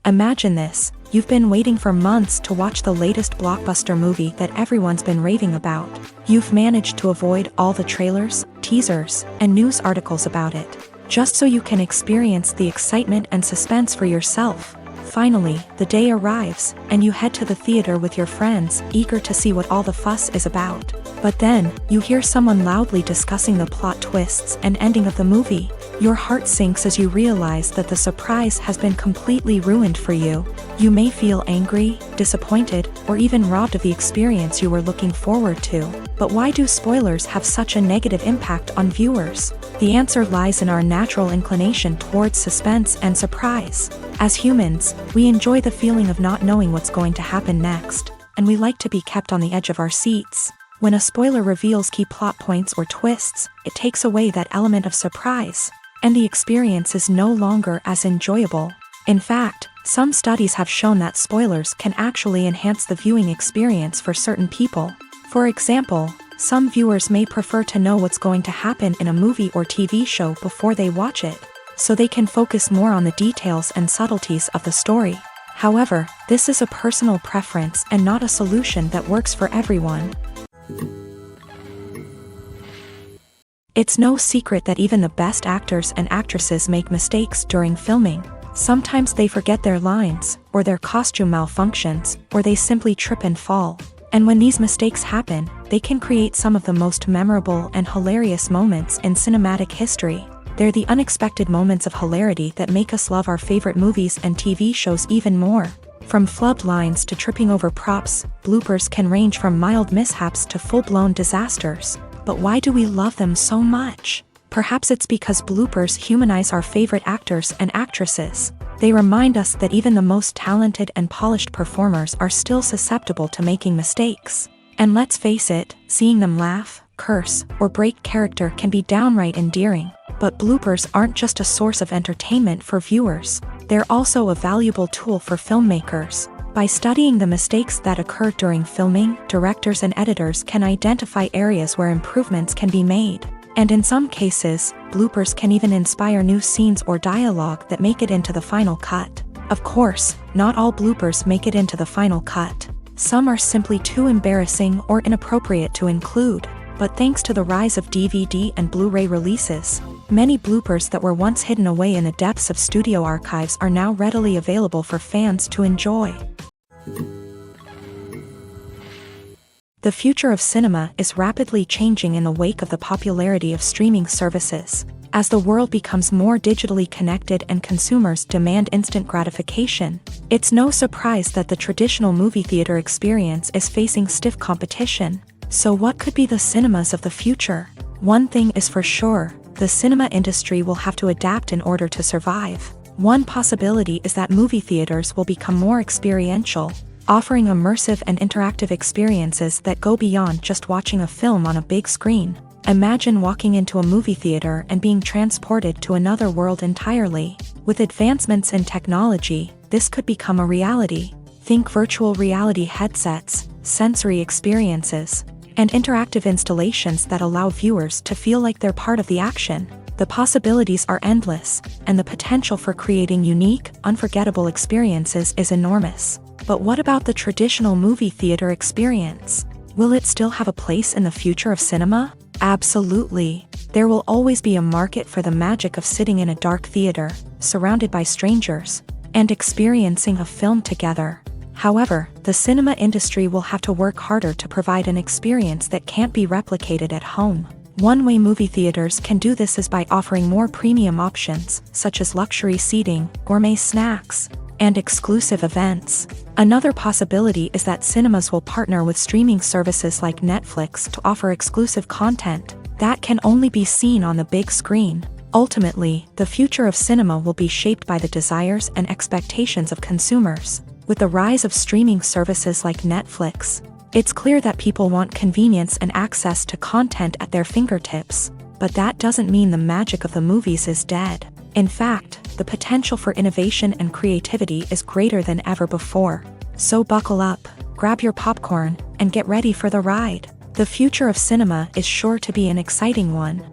Imagine this, you've been waiting for months to watch the latest blockbuster movie that everyone's been raving about. You've managed to avoid all the trailers, teasers, and news articles about it, just so you can experience the excitement and suspense for yourself. Finally, the day arrives, and you head to the theater with your friends, eager to see what all the fuss is about. But then, you hear someone loudly discussing the plot twists and ending of the movie. Your heart sinks as you realize that the surprise has been completely ruined for you. You may feel angry, disappointed, or even robbed of the experience you were looking forward to. But why do spoilers have such a negative impact on viewers? The answer lies in our natural inclination towards suspense and surprise. As humans, we enjoy the feeling of not knowing what's going to happen next, and we like to be kept on the edge of our seats. When a spoiler reveals key plot points or twists, it takes away that element of surprise, and the experience is no longer as enjoyable. In fact, some studies have shown that spoilers can actually enhance the viewing experience for certain people. For example, some viewers may prefer to know what's going to happen in a movie or TV show before they watch it, so they can focus more on the details and subtleties of the story. However, this is a personal preference and not a solution that works for everyone. It's no secret that even the best actors and actresses make mistakes during filming. Sometimes they forget their lines, or their costume malfunctions, or they simply trip and fall. And when these mistakes happen, they can create some of the most memorable and hilarious moments in cinematic history. They're the unexpected moments of hilarity that make us love our favorite movies and TV shows even more. From flubbed lines to tripping over props, bloopers can range from mild mishaps to full-blown disasters. But why do we love them so much? Perhaps it's because bloopers humanize our favorite actors and actresses. They remind us that even the most talented and polished performers are still susceptible to making mistakes. And let's face it, seeing them laugh, curse, or break character can be downright endearing. But bloopers aren't just a source of entertainment for viewers. They're also a valuable tool for filmmakers. By studying the mistakes that occur during filming, directors and editors can identify areas where improvements can be made. And in some cases, bloopers can even inspire new scenes or dialogue that make it into the final cut. Of course, not all bloopers make it into the final cut. Some are simply too embarrassing or inappropriate to include. But thanks to the rise of DVD and Blu-ray releases, many bloopers that were once hidden away in the depths of studio archives are now readily available for fans to enjoy. The future of cinema is rapidly changing in the wake of the popularity of streaming services. As the world becomes more digitally connected and consumers demand instant gratification, it's no surprise that the traditional movie theater experience is facing stiff competition. So what could be the cinemas of the future? One thing is for sure, the cinema industry will have to adapt in order to survive. One possibility is that movie theaters will become more experiential, offering immersive and interactive experiences that go beyond just watching a film on a big screen. Imagine walking into a movie theater and being transported to another world entirely. With advancements in technology, this could become a reality. Think virtual reality headsets, sensory experiences, and interactive installations that allow viewers to feel like they're part of the action. The possibilities are endless, and the potential for creating unique, unforgettable experiences is enormous. But what about the traditional movie theater experience? Will it still have a place in the future of cinema? Absolutely. There will always be a market for the magic of sitting in a dark theater, surrounded by strangers, and experiencing a film together. However, the cinema industry will have to work harder to provide an experience that can't be replicated at home. One way movie theaters can do this is by offering more premium options, such as luxury seating, gourmet snacks, and exclusive events. Another possibility is that cinemas will partner with streaming services like Netflix to offer exclusive content that can only be seen on the big screen. Ultimately, the future of cinema will be shaped by the desires and expectations of consumers. With the rise of streaming services like Netflix, it's clear that people want convenience and access to content at their fingertips. But that doesn't mean the magic of the movies is dead. In fact, the potential for innovation and creativity is greater than ever before. So buckle up, grab your popcorn, and get ready for the ride. The future of cinema is sure to be an exciting one.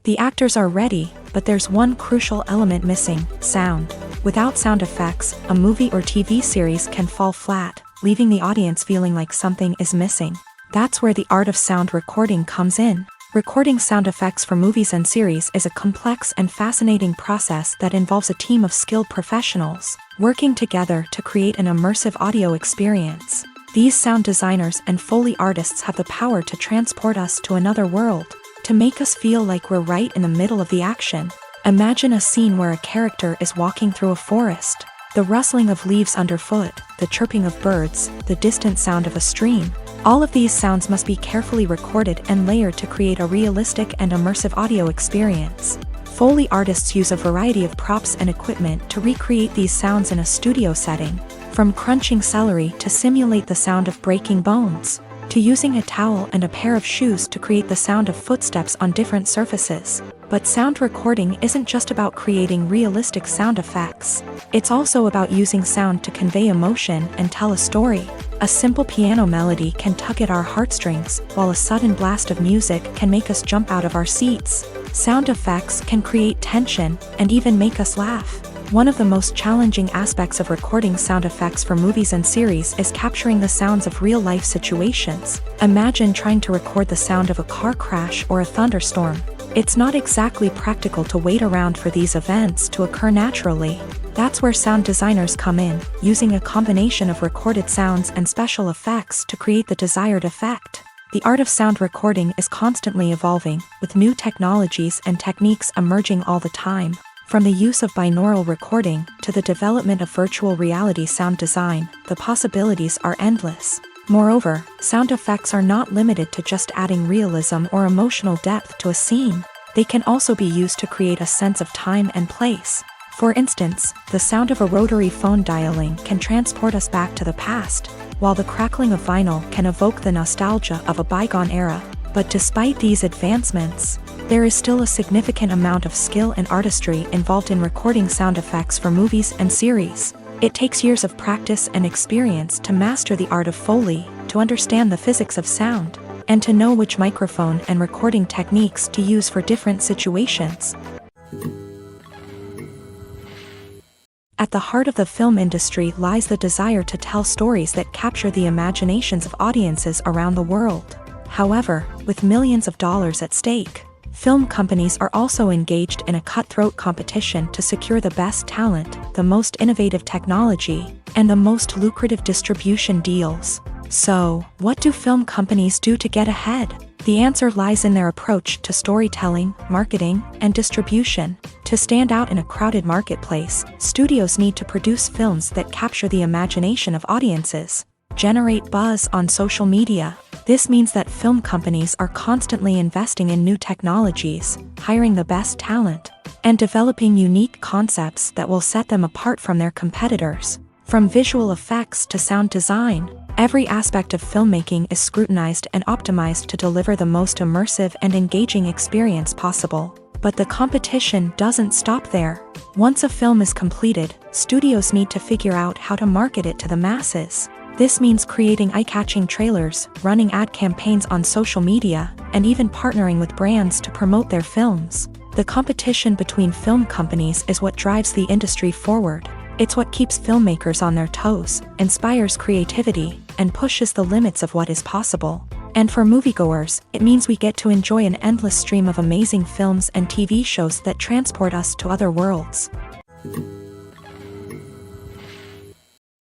The actors are ready, but there's one crucial element missing: sound. Without sound effects, a movie or TV series can fall flat, leaving the audience feeling like something is missing. That's where the art of sound recording comes in. Recording sound effects for movies and series is a complex and fascinating process that involves a team of skilled professionals working together to create an immersive audio experience. These sound designers and Foley artists have the power to transport us to another world, to make us feel like we're right in the middle of the action. Imagine a scene where a character is walking through a forest. The rustling of leaves underfoot, the chirping of birds, the distant sound of a stream. All of these sounds must be carefully recorded and layered to create a realistic and immersive audio experience. Foley artists use a variety of props and equipment to recreate these sounds in a studio setting, from crunching celery to simulate the sound of breaking bones, to using a towel and a pair of shoes to create the sound of footsteps on different surfaces. But sound recording isn't just about creating realistic sound effects. It's also about using sound to convey emotion and tell a story. A simple piano melody can tug at our heartstrings, while a sudden blast of music can make us jump out of our seats. Sound effects can create tension and even make us laugh. One of the most challenging aspects of recording sound effects for movies and series is capturing the sounds of real-life situations. Imagine trying to record the sound of a car crash or a thunderstorm. It's not exactly practical to wait around for these events to occur naturally. That's where sound designers come in, using a combination of recorded sounds and special effects to create the desired effect. The art of sound recording is constantly evolving, with new technologies and techniques emerging all the time. From the use of binaural recording to the development of virtual reality sound design, the possibilities are endless. Moreover, sound effects are not limited to just adding realism or emotional depth to a scene. They can also be used to create a sense of time and place. For instance, the sound of a rotary phone dialing can transport us back to the past, while the crackling of vinyl can evoke the nostalgia of a bygone era. But despite these advancements, there is still a significant amount of skill and artistry involved in recording sound effects for movies and series. It takes years of practice and experience to master the art of Foley, to understand the physics of sound, and to know which microphone and recording techniques to use for different situations. At the heart of the film industry lies the desire to tell stories that capture the imaginations of audiences around the world. However, with millions of dollars at stake, film companies are also engaged in a cutthroat competition to secure the best talent, the most innovative technology, and the most lucrative distribution deals. So, what do film companies do to get ahead? The answer lies in their approach to storytelling, marketing, and distribution. To stand out in a crowded marketplace, studios need to produce films that capture the imagination of audiences, generate buzz on social media. This means that film companies are constantly investing in new technologies, hiring the best talent, and developing unique concepts that will set them apart from their competitors. From visual effects to sound design, every aspect of filmmaking is scrutinized and optimized to deliver the most immersive and engaging experience possible. But the competition doesn't stop there. Once a film is completed, studios need to figure out how to market it to the masses. This means creating eye-catching trailers, running ad campaigns on social media, and even partnering with brands to promote their films. The competition between film companies is what drives the industry forward. It's what keeps filmmakers on their toes, inspires creativity, and pushes the limits of what is possible. And for moviegoers, it means we get to enjoy an endless stream of amazing films and TV shows that transport us to other worlds.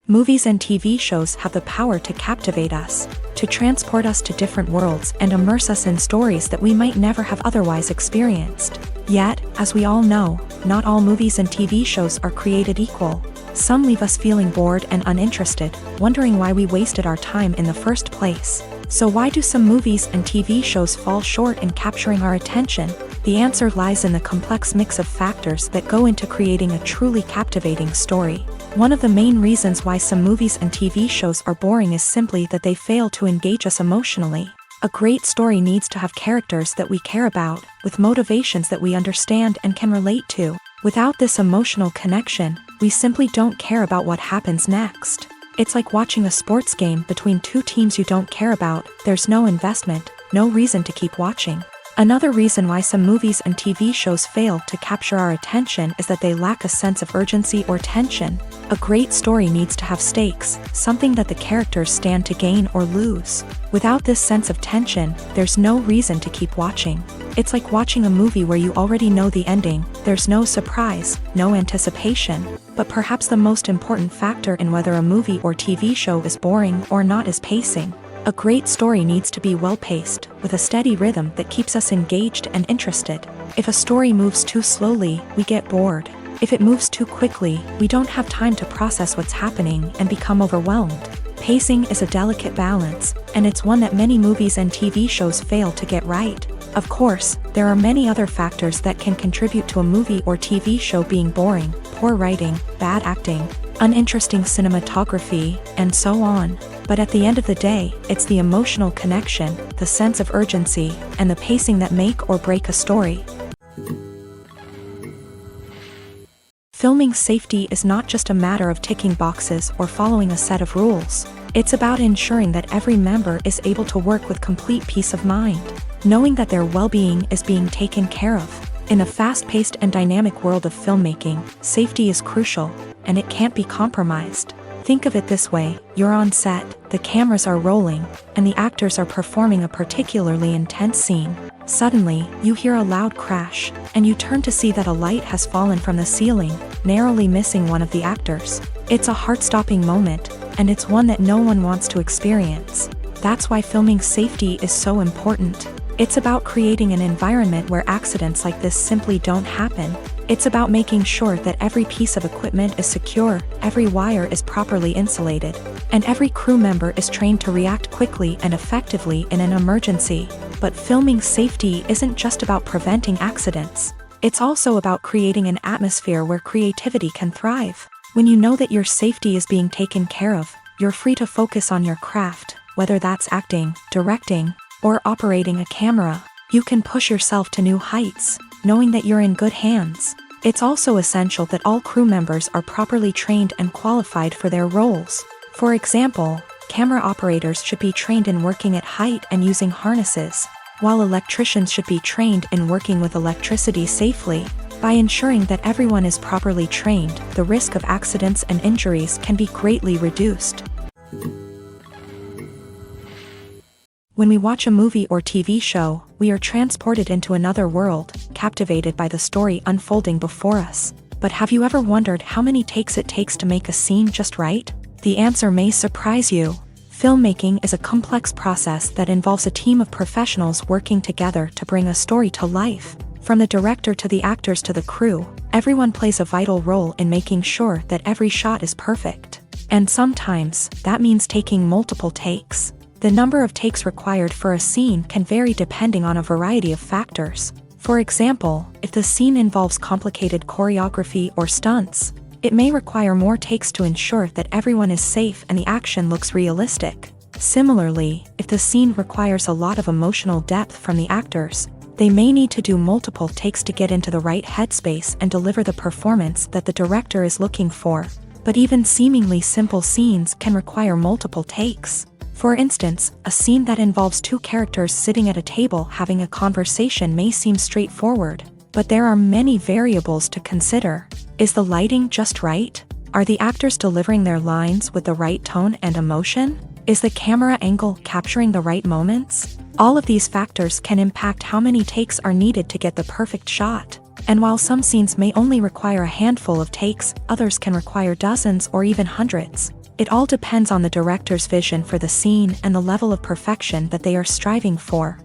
Movies and TV shows have the power to captivate us, to transport us to different worlds and immerse us in stories that we might never have otherwise experienced. Yet, as we all know, not all movies and TV shows are created equal. Some leave us feeling bored and uninterested, wondering why we wasted our time in the first place. So why do some movies and TV shows fall short in capturing our attention? The answer lies in the complex mix of factors that go into creating a truly captivating story. One of the main reasons why some movies and TV shows are boring is simply that they fail to engage us emotionally. A great story needs to have characters that we care about, with motivations that we understand and can relate to. Without this emotional connection, we simply don't care about what happens next. It's like watching a sports game between two teams you don't care about. There's no investment, no reason to keep watching. Another reason why some movies and TV shows fail to capture our attention is that they lack a sense of urgency or tension. A great story needs to have stakes, something that the characters stand to gain or lose. Without this sense of tension, there's no reason to keep watching. It's like watching a movie where you already know the ending. There's no surprise, no anticipation. But perhaps the most important factor in whether a movie or TV show is boring or not is pacing. A great story needs to be well-paced, with a steady rhythm that keeps us engaged and interested. If a story moves too slowly, we get bored. If it moves too quickly, we don't have time to process what's happening and become overwhelmed. Pacing is a delicate balance, and it's one that many movies and TV shows fail to get right. Of course, there are many other factors that can contribute to a movie or TV show being boring: poor writing, bad acting, uninteresting cinematography, and so on. But at the end of the day, it's the emotional connection, the sense of urgency, and the pacing that make or break a story. Filming safety is not just a matter of ticking boxes or following a set of rules. It's about ensuring that every member is able to work with complete peace of mind, knowing that their well-being is being taken care of. In a fast-paced and dynamic world of filmmaking, safety is crucial, and it can't be compromised. Think of it this way: you're on set, the cameras are rolling, and the actors are performing a particularly intense scene. Suddenly, you hear a loud crash, and you turn to see that a light has fallen from the ceiling, narrowly missing one of the actors. It's a heart-stopping moment, and it's one that no one wants to experience. That's why filming safety is so important. It's about creating an environment where accidents like this simply don't happen. It's about making sure that every piece of equipment is secure, every wire is properly insulated, and every crew member is trained to react quickly and effectively in an emergency. But filming safety isn't just about preventing accidents. It's also about creating an atmosphere where creativity can thrive. When you know that your safety is being taken care of, you're free to focus on your craft, whether that's acting, directing, or operating a camera. You can push yourself to new heights, knowing that you're in good hands. It's also essential that all crew members are properly trained and qualified for their roles. For example, camera operators should be trained in working at height and using harnesses, while electricians should be trained in working with electricity safely. By ensuring that everyone is properly trained, the risk of accidents and injuries can be greatly reduced. When we watch a movie or TV show, we are transported into another world, captivated by the story unfolding before us. But have you ever wondered how many takes it takes to make a scene just right? The answer may surprise you. Filmmaking is a complex process that involves a team of professionals working together to bring a story to life. From the director to the actors to the crew, everyone plays a vital role in making sure that every shot is perfect. And sometimes, that means taking multiple takes. The number of takes required for a scene can vary depending on a variety of factors. For example, if the scene involves complicated choreography or stunts, it may require more takes to ensure that everyone is safe and the action looks realistic. Similarly, if the scene requires a lot of emotional depth from the actors, they may need to do multiple takes to get into the right headspace and deliver the performance that the director is looking for. But even seemingly simple scenes can require multiple takes. For instance, a scene that involves two characters sitting at a table having a conversation may seem straightforward, but there are many variables to consider. Is the lighting just right? Are the actors delivering their lines with the right tone and emotion? Is the camera angle capturing the right moments? All of these factors can impact how many takes are needed to get the perfect shot. And while some scenes may only require a handful of takes, others can require dozens or even hundreds. It all depends on the director's vision for the scene and the level of perfection that they are striving for.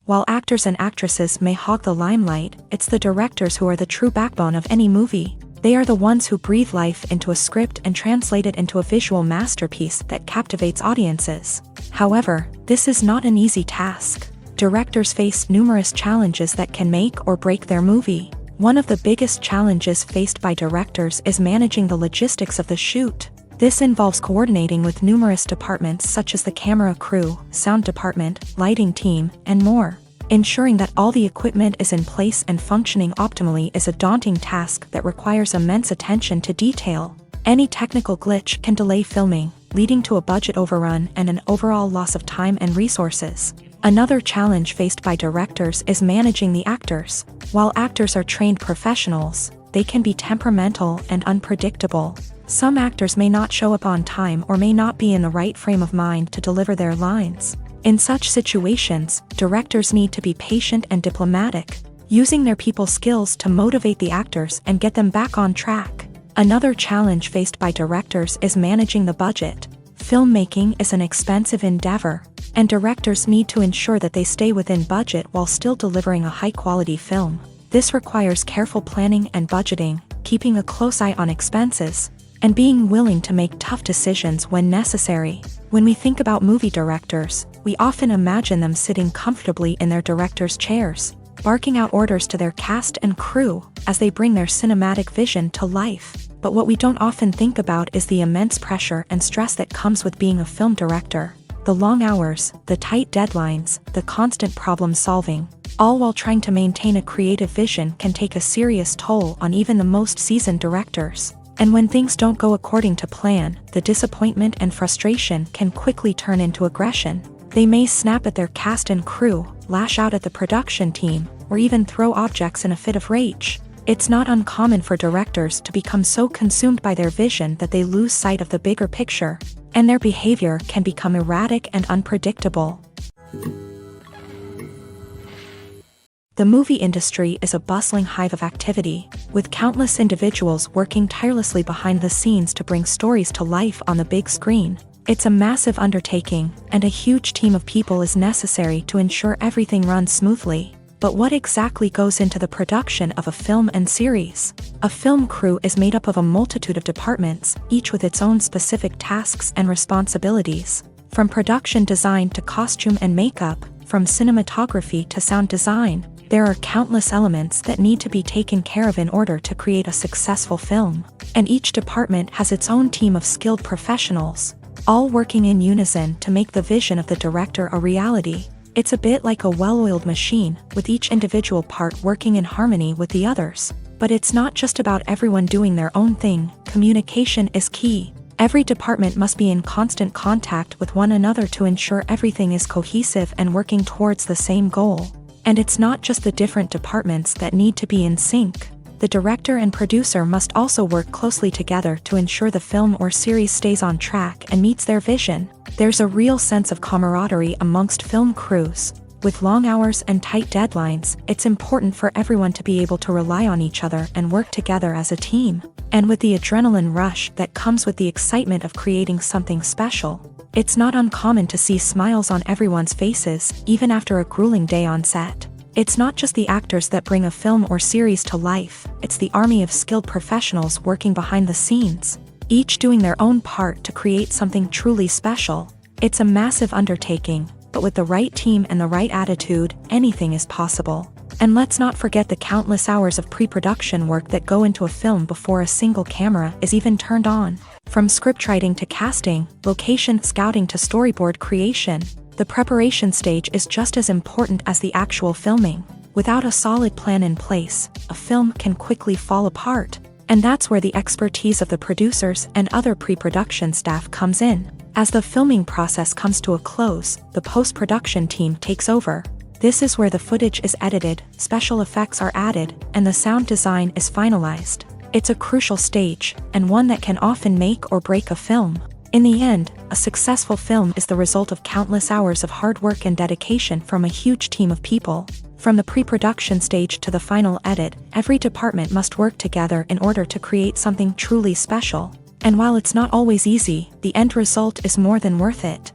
While actors and actresses may hog the limelight, it's the directors who are the true backbone of any movie. They are the ones who breathe life into a script and translate it into a visual masterpiece that captivates audiences. However, this is not an easy task. Directors face numerous challenges that can make or break their movie. One of the biggest challenges faced by directors is managing the logistics of the shoot. This involves coordinating with numerous departments such as the camera crew, sound department, lighting team, and more. Ensuring that all the equipment is in place and functioning optimally is a daunting task that requires immense attention to detail. Any technical glitch can delay filming, leading to a budget overrun and an overall loss of time and resources. Another challenge faced by directors is managing the actors. While actors are trained professionals, they can be temperamental and unpredictable. Some actors may not show up on time or may not be in the right frame of mind to deliver their lines. In such situations, directors need to be patient and diplomatic, using their people skills to motivate the actors and get them back on track. Another challenge faced by directors is managing the budget. Filmmaking is an expensive endeavor, and directors need to ensure that they stay within budget while still delivering a high-quality film. This requires careful planning and budgeting, keeping a close eye on expenses, and being willing to make tough decisions when necessary. When we think about movie directors, we often imagine them sitting comfortably in their director's chairs, barking out orders to their cast and crew as they bring their cinematic vision to life. But what we don't often think about is the immense pressure and stress that comes with being a film director. The long hours, the tight deadlines, the constant problem solving, all while trying to maintain a creative vision can take a serious toll on even the most seasoned directors. And when things don't go according to plan, the disappointment and frustration can quickly turn into aggression. They may snap at their cast and crew, lash out at the production team, or even throw objects in a fit of rage. It's not uncommon for directors to become so consumed by their vision that they lose sight of the bigger picture, and their behavior can become erratic and unpredictable. The movie industry is a bustling hive of activity, with countless individuals working tirelessly behind the scenes to bring stories to life on the big screen. It's a massive undertaking, and a huge team of people is necessary to ensure everything runs smoothly. But what exactly goes into the production of a film and series? A film crew is made up of a multitude of departments, each with its own specific tasks and responsibilities. From production design to costume and makeup, from cinematography to sound design, there are countless elements that need to be taken care of in order to create a successful film. And each department has its own team of skilled professionals, all working in unison to make the vision of the director a reality. It's a bit like a well-oiled machine, with each individual part working in harmony with the others. But it's not just about everyone doing their own thing. Communication is key. Every department must be in constant contact with one another to ensure everything is cohesive and working towards the same goal. And it's not just the different departments that need to be in sync. The director and producer must also work closely together to ensure the film or series stays on track and meets their vision. There's a real sense of camaraderie amongst film crews. With long hours and tight deadlines, it's important for everyone to be able to rely on each other and work together as a team. And with the adrenaline rush that comes with the excitement of creating something special, it's not uncommon to see smiles on everyone's faces, even after a grueling day on set. It's not just the actors that bring a film or series to life, it's the army of skilled professionals working behind the scenes, each doing their own part to create something truly special. It's a massive undertaking, but with the right team and the right attitude, anything is possible. And let's not forget the countless hours of pre-production work that go into a film before a single camera is even turned on. From scriptwriting to casting, location scouting to storyboard creation, the preparation stage is just as important as the actual filming. Without a solid plan in place, a film can quickly fall apart. And that's where the expertise of the producers and other pre-production staff comes in. As the filming process comes to a close, the post-production team takes over. This is where the footage is edited, special effects are added, and the sound design is finalized. It's a crucial stage, and one that can often make or break a film. In the end, a successful film is the result of countless hours of hard work and dedication from a huge team of people. From the pre-production stage to the final edit, every department must work together in order to create something truly special. And while it's not always easy, the end result is more than worth it.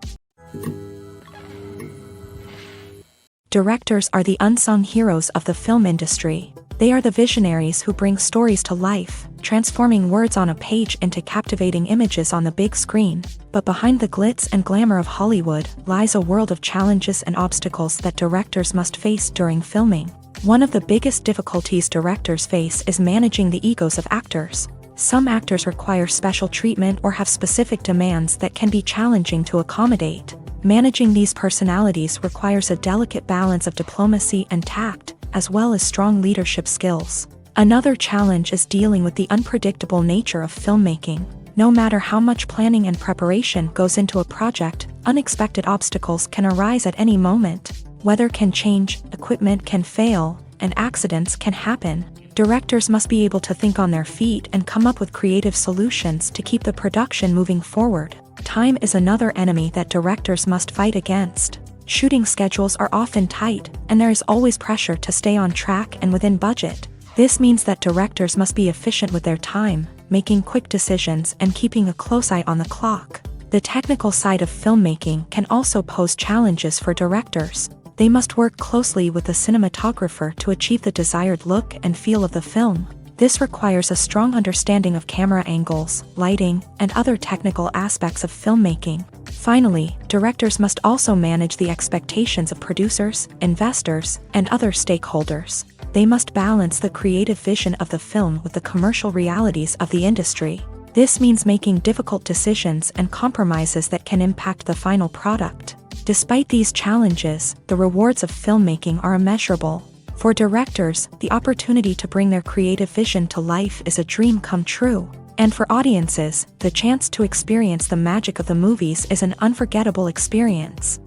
Directors are the unsung heroes of the film industry. They are the visionaries who bring stories to life, transforming words on a page into captivating images on the big screen. But behind the glitz and glamour of Hollywood lies a world of challenges and obstacles that directors must face during filming. One of the biggest difficulties directors face is managing the egos of actors. Some actors require special treatment or have specific demands that can be challenging to accommodate. Managing these personalities requires a delicate balance of diplomacy and tact, as well as strong leadership skills. Another challenge is dealing with the unpredictable nature of filmmaking. No matter how much planning and preparation goes into a project, unexpected obstacles can arise at any moment. Weather can change, equipment can fail, and accidents can happen. Directors must be able to think on their feet and come up with creative solutions to keep the production moving forward. Time is another enemy that directors must fight against. Shooting schedules are often tight, and there is always pressure to stay on track and within budget. This means that directors must be efficient with their time, making quick decisions and keeping a close eye on the clock. The technical side of filmmaking can also pose challenges for directors. They must work closely with the cinematographer to achieve the desired look and feel of the film. This requires a strong understanding of camera angles, lighting, and other technical aspects of filmmaking. Finally, directors must also manage the expectations of producers, investors, and other stakeholders. They must balance the creative vision of the film with the commercial realities of the industry. This means making difficult decisions and compromises that can impact the final product. Despite these challenges, the rewards of filmmaking are immeasurable. For directors, the opportunity to bring their creative vision to life is a dream come true. And for audiences, the chance to experience the magic of the movies is an unforgettable experience.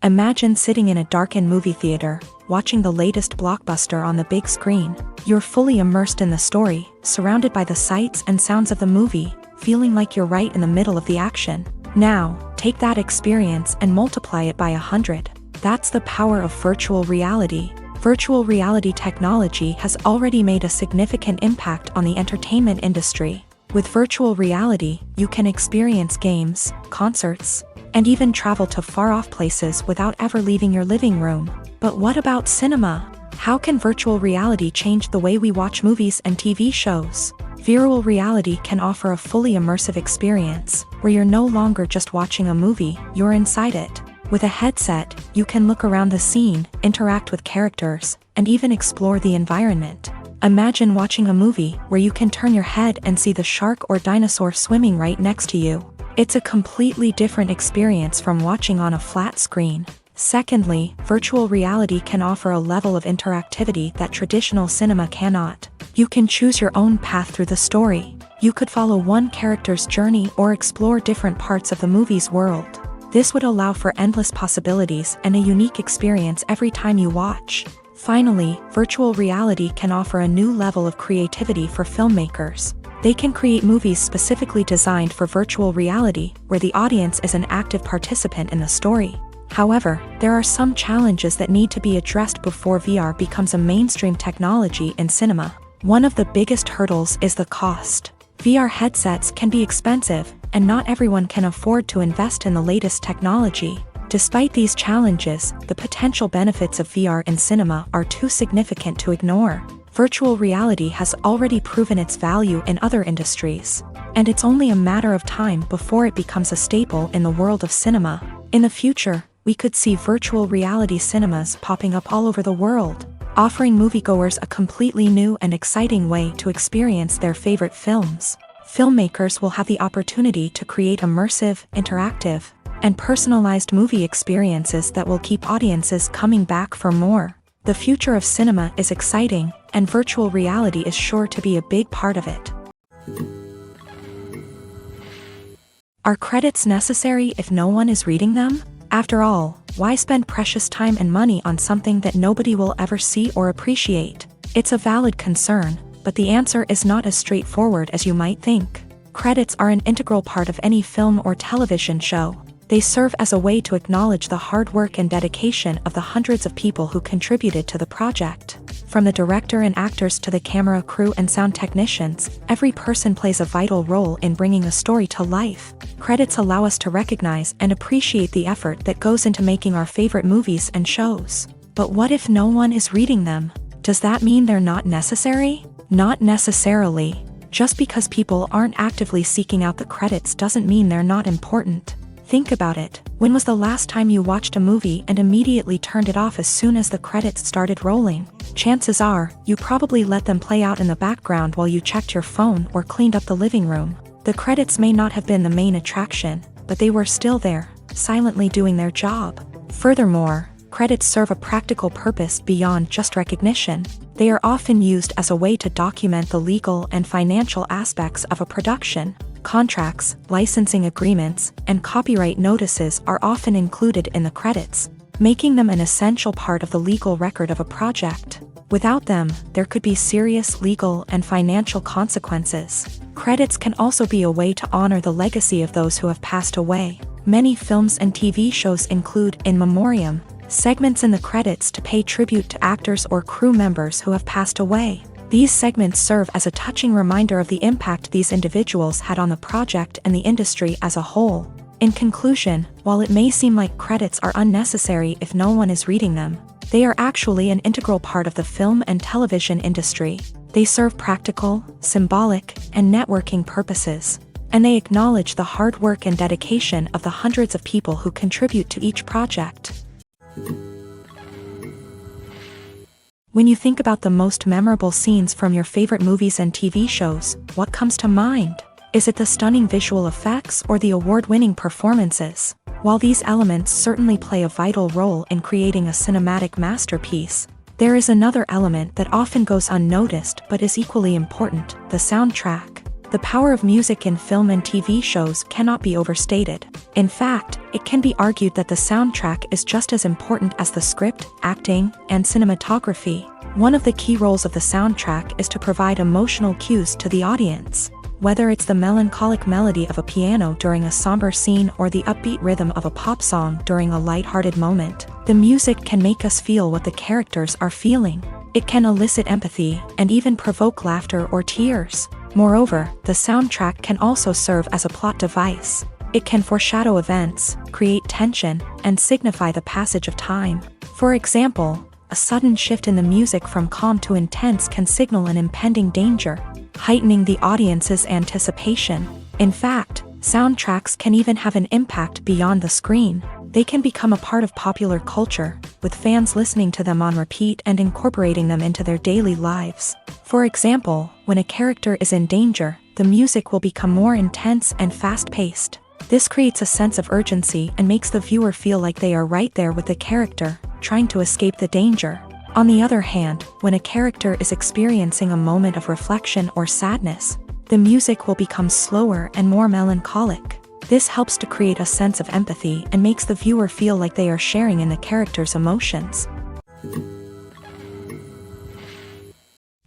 Imagine sitting in a darkened movie theater, watching the latest blockbuster on the big screen. You're fully immersed in the story, surrounded by the sights and sounds of the movie, feeling like you're right in the middle of the action. Now, take that experience and multiply it by 100. That's the power of virtual reality. Virtual reality technology has already made a significant impact on the entertainment industry. With virtual reality, you can experience games, concerts, and even travel to far-off places without ever leaving your living room. But what about cinema? How can virtual reality change the way we watch movies and TV shows? Virtual reality can offer a fully immersive experience, where you're no longer just watching a movie, you're inside it. With a headset, you can look around the scene, interact with characters, and even explore the environment. Imagine watching a movie where you can turn your head and see the shark or dinosaur swimming right next to you. It's a completely different experience from watching on a flat screen. Secondly, virtual reality can offer a level of interactivity that traditional cinema cannot. You can choose your own path through the story. You could follow one character's journey or explore different parts of the movie's world. This would allow for endless possibilities and a unique experience every time you watch. Finally, virtual reality can offer a new level of creativity for filmmakers. They can create movies specifically designed for virtual reality, where the audience is an active participant in the story. However, there are some challenges that need to be addressed before VR becomes a mainstream technology in cinema. One of the biggest hurdles is the cost. VR headsets can be expensive, and not everyone can afford to invest in the latest technology. Despite these challenges, the potential benefits of VR in cinema are too significant to ignore. Virtual reality has already proven its value in other industries, and it's only a matter of time before it becomes a staple in the world of cinema. In the future, we could see virtual reality cinemas popping up all over the world, offering moviegoers a completely new and exciting way to experience their favorite films. Filmmakers will have the opportunity to create immersive, interactive, and personalized movie experiences that will keep audiences coming back for more. The future of cinema is exciting, and virtual reality is sure to be a big part of it. Are credits necessary if no one is reading them? After all, why spend precious time and money on something that nobody will ever see or appreciate? It's a valid concern, but the answer is not as straightforward as you might think. Credits are an integral part of any film or television show. They serve as a way to acknowledge the hard work and dedication of the hundreds of people who contributed to the project. From the director and actors to the camera crew and sound technicians, every person plays a vital role in bringing a story to life. Credits allow us to recognize and appreciate the effort that goes into making our favorite movies and shows. But what if no one is reading them? Does that mean they're not necessary? Not necessarily. Just because people aren't actively seeking out the credits doesn't mean they're not important. Think about it. When was the last time you watched a movie and immediately turned it off as soon as the credits started rolling? Chances are, you probably let them play out in the background while you checked your phone or cleaned up the living room. The credits may not have been the main attraction, but they were still there, silently doing their job. Furthermore, credits serve a practical purpose beyond just recognition. They are often used as a way to document the legal and financial aspects of a production. Contracts, licensing agreements, and copyright notices are often included in the credits, making them an essential part of the legal record of a project. Without them, there could be serious legal and financial consequences. Credits can also be a way to honor the legacy of those who have passed away. Many films and TV shows include in memoriam segments in the credits to pay tribute to actors or crew members who have passed away. These segments serve as a touching reminder of the impact these individuals had on the project and the industry as a whole. In conclusion, while it may seem like credits are unnecessary if no one is reading them, they are actually an integral part of the film and television industry. They serve practical, symbolic, and networking purposes, and they acknowledge the hard work and dedication of the hundreds of people who contribute to each project. When you think about the most memorable scenes from your favorite movies and TV shows, what comes to mind? Is it the stunning visual effects or the award-winning performances? While these elements certainly play a vital role in creating a cinematic masterpiece, there is another element that often goes unnoticed but is equally important: the soundtrack. The power of music in film and TV shows cannot be overstated. In fact, it can be argued that the soundtrack is just as important as the script, acting, and cinematography. One of the key roles of the soundtrack is to provide emotional cues to the audience. Whether it's the melancholic melody of a piano during a somber scene or the upbeat rhythm of a pop song during a lighthearted moment, the music can make us feel what the characters are feeling. It can elicit empathy and even provoke laughter or tears. Moreover, the soundtrack can also serve as a plot device. It can foreshadow events, create tension, and signify the passage of time. For example, a sudden shift in the music from calm to intense can signal an impending danger, heightening the audience's anticipation. In fact, soundtracks can even have an impact beyond the screen. They can become a part of popular culture, with fans listening to them on repeat and incorporating them into their daily lives. For example, when a character is in danger, the music will become more intense and fast-paced. This creates a sense of urgency and makes the viewer feel like they are right there with the character, trying to escape the danger. On the other hand, when a character is experiencing a moment of reflection or sadness, the music will become slower and more melancholic. This helps to create a sense of empathy and makes the viewer feel like they are sharing in the character's emotions.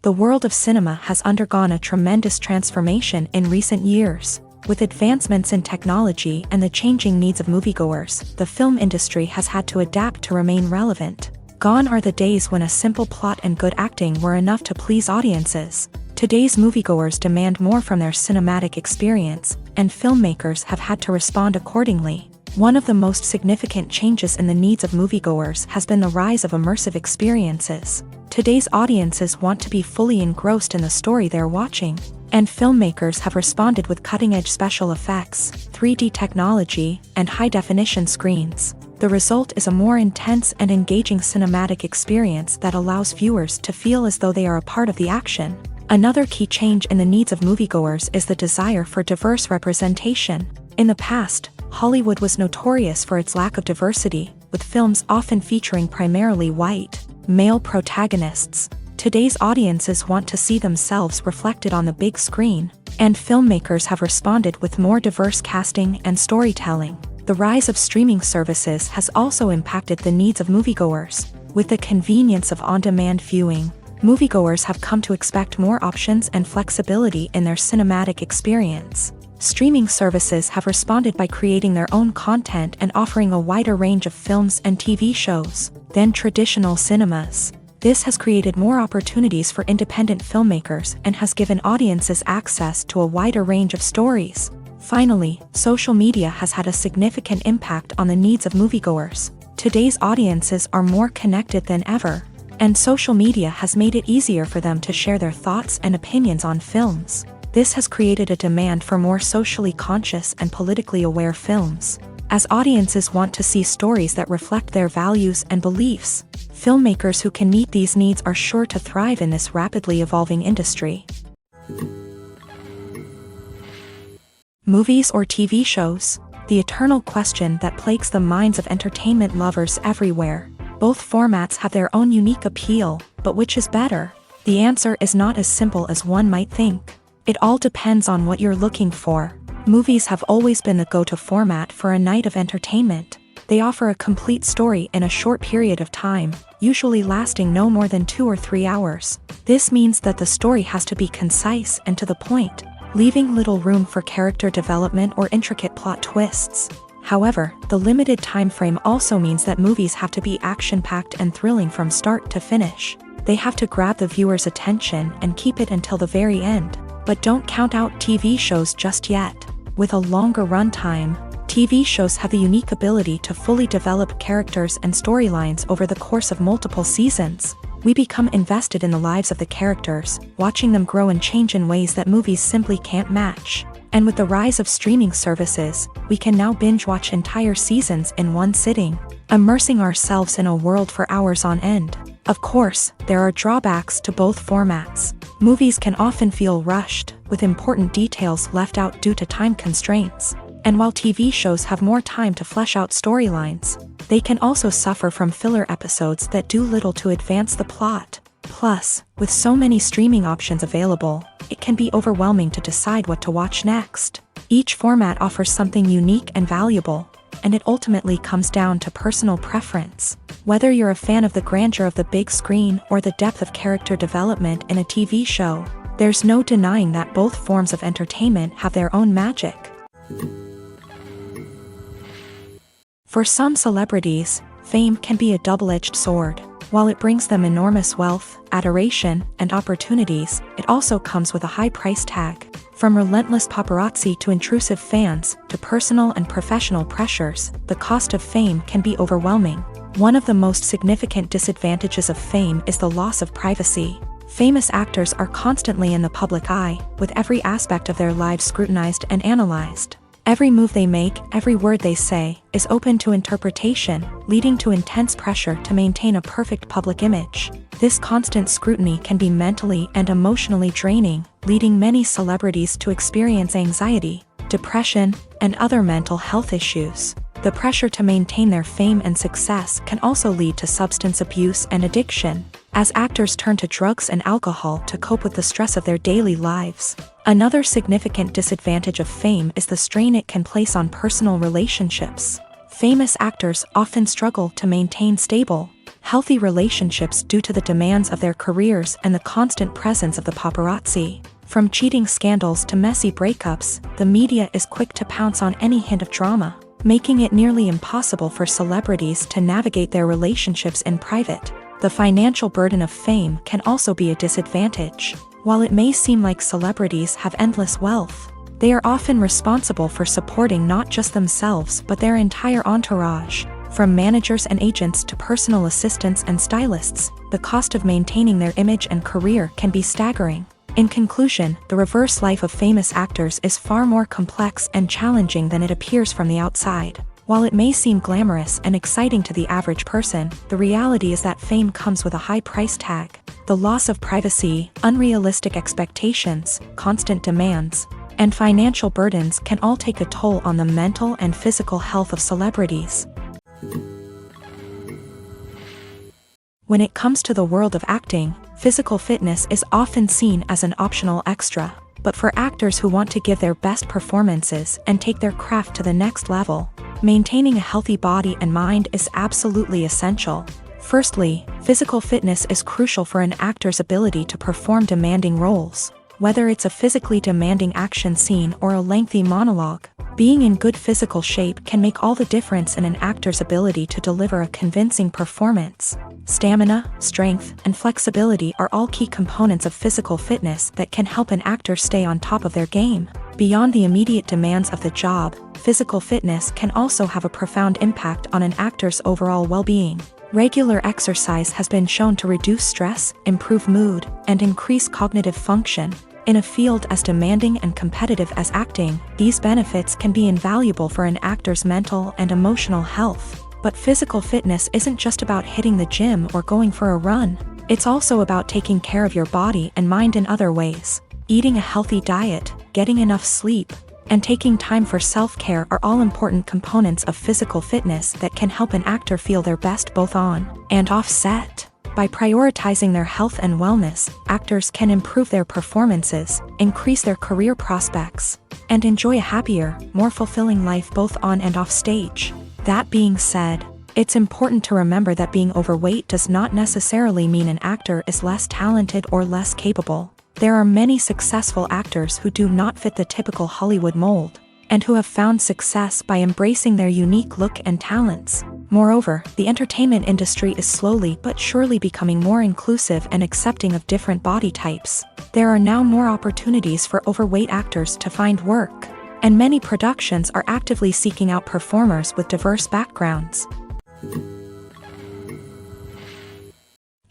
The world of cinema has undergone a tremendous transformation in recent years. With advancements in technology and the changing needs of moviegoers, the film industry has had to adapt to remain relevant. Gone are the days when a simple plot and good acting were enough to please audiences. Today's moviegoers demand more from their cinematic experience, and filmmakers have had to respond accordingly. One of the most significant changes in the needs of moviegoers has been the rise of immersive experiences. Today's audiences want to be fully engrossed in the story they're watching, and filmmakers have responded with cutting-edge special effects, 3D technology, and high-definition screens. The result is a more intense and engaging cinematic experience that allows viewers to feel as though they are a part of the action. Another key change in the needs of moviegoers is the desire for diverse representation. In the past, Hollywood was notorious for its lack of diversity, with films often featuring primarily white, male protagonists. Today's audiences want to see themselves reflected on the big screen, and filmmakers have responded with more diverse casting and storytelling. The rise of streaming services has also impacted the needs of moviegoers. With the convenience of on-demand viewing, moviegoers have come to expect more options and flexibility in their cinematic experience. Streaming services have responded by creating their own content and offering a wider range of films and TV shows than traditional cinemas. This has created more opportunities for independent filmmakers and has given audiences access to a wider range of stories. Finally, social media has had a significant impact on the needs of moviegoers. Today's audiences are more connected than ever, and social media has made it easier for them to share their thoughts and opinions on films. This has created a demand for more socially conscious and politically aware films. As audiences want to see stories that reflect their values and beliefs, filmmakers who can meet these needs are sure to thrive in this rapidly evolving industry. Movies or TV shows? The eternal question that plagues the minds of entertainment lovers everywhere. Both formats have their own unique appeal, but which is better? The answer is not as simple as one might think. It all depends on what you're looking for. Movies have always been the go-to format for a night of entertainment. They offer a complete story in a short period of time, usually lasting no more than 2 or 3 hours. This means that the story has to be concise and to the point, leaving little room for character development or intricate plot twists. However, the limited time frame also means that movies have to be action-packed and thrilling from start to finish. They have to grab the viewer's attention and keep it until the very end. But don't count out TV shows just yet. With a longer runtime, TV shows have the unique ability to fully develop characters and storylines over the course of multiple seasons. We become invested in the lives of the characters, watching them grow and change in ways that movies simply can't match. And with the rise of streaming services, we can now binge-watch entire seasons in one sitting, immersing ourselves in a world for hours on end. Of course, there are drawbacks to both formats. Movies can often feel rushed, with important details left out due to time constraints. And while TV shows have more time to flesh out storylines, they can also suffer from filler episodes that do little to advance the plot. Plus, with so many streaming options available, it can be overwhelming to decide what to watch next. Each format offers something unique and valuable, and it ultimately comes down to personal preference. Whether you're a fan of the grandeur of the big screen or the depth of character development in a TV show, there's no denying that both forms of entertainment have their own magic. For some celebrities, fame can be a double-edged sword. While it brings them enormous wealth, adoration, and opportunities, it also comes with a high price tag. From relentless paparazzi to intrusive fans, to personal and professional pressures, the cost of fame can be overwhelming. One of the most significant disadvantages of fame is the loss of privacy. Famous actors are constantly in the public eye, with every aspect of their lives scrutinized and analyzed. Every move they make, every word they say, is open to interpretation, leading to intense pressure to maintain a perfect public image. This constant scrutiny can be mentally and emotionally draining, leading many celebrities to experience anxiety, depression, and other mental health issues. The pressure to maintain their fame and success can also lead to substance abuse and addiction, as actors turn to drugs and alcohol to cope with the stress of their daily lives. Another significant disadvantage of fame is the strain it can place on personal relationships. Famous actors often struggle to maintain stable, healthy relationships due to the demands of their careers and the constant presence of the paparazzi. From cheating scandals to messy breakups, the media is quick to pounce on any hint of drama, making it nearly impossible for celebrities to navigate their relationships in private. The financial burden of fame can also be a disadvantage. While it may seem like celebrities have endless wealth, they are often responsible for supporting not just themselves but their entire entourage. From managers and agents to personal assistants and stylists, the cost of maintaining their image and career can be staggering. In conclusion, the reverse life of famous actors is far more complex and challenging than it appears from the outside. While it may seem glamorous and exciting to the average person, the reality is that fame comes with a high price tag. The loss of privacy, unrealistic expectations, constant demands, and financial burdens can all take a toll on the mental and physical health of celebrities. When it comes to the world of acting, physical fitness is often seen as an optional extra, but for actors who want to give their best performances and take their craft to the next level, maintaining a healthy body and mind is absolutely essential. Firstly, physical fitness is crucial for an actor's ability to perform demanding roles. Whether it's a physically demanding action scene or a lengthy monologue, being in good physical shape can make all the difference in an actor's ability to deliver a convincing performance. Stamina, strength, and flexibility are all key components of physical fitness that can help an actor stay on top of their game. Beyond the immediate demands of the job, physical fitness can also have a profound impact on an actor's overall well-being. Regular exercise has been shown to reduce stress, improve mood, and increase cognitive function. In a field as demanding and competitive as acting, these benefits can be invaluable for an actor's mental and emotional health. But physical fitness isn't just about hitting the gym or going for a run. It's also about taking care of your body and mind in other ways. Eating a healthy diet, getting enough sleep, and taking time for self-care are all important components of physical fitness that can help an actor feel their best both on and off set. By prioritizing their health and wellness, actors can improve their performances, increase their career prospects, and enjoy a happier, more fulfilling life both on and off stage. That being said, it's important to remember that being overweight does not necessarily mean an actor is less talented or less capable. There are many successful actors who do not fit the typical Hollywood mold, and who have found success by embracing their unique look and talents. Moreover, the entertainment industry is slowly but surely becoming more inclusive and accepting of different body types. There are now more opportunities for overweight actors to find work, and many productions are actively seeking out performers with diverse backgrounds.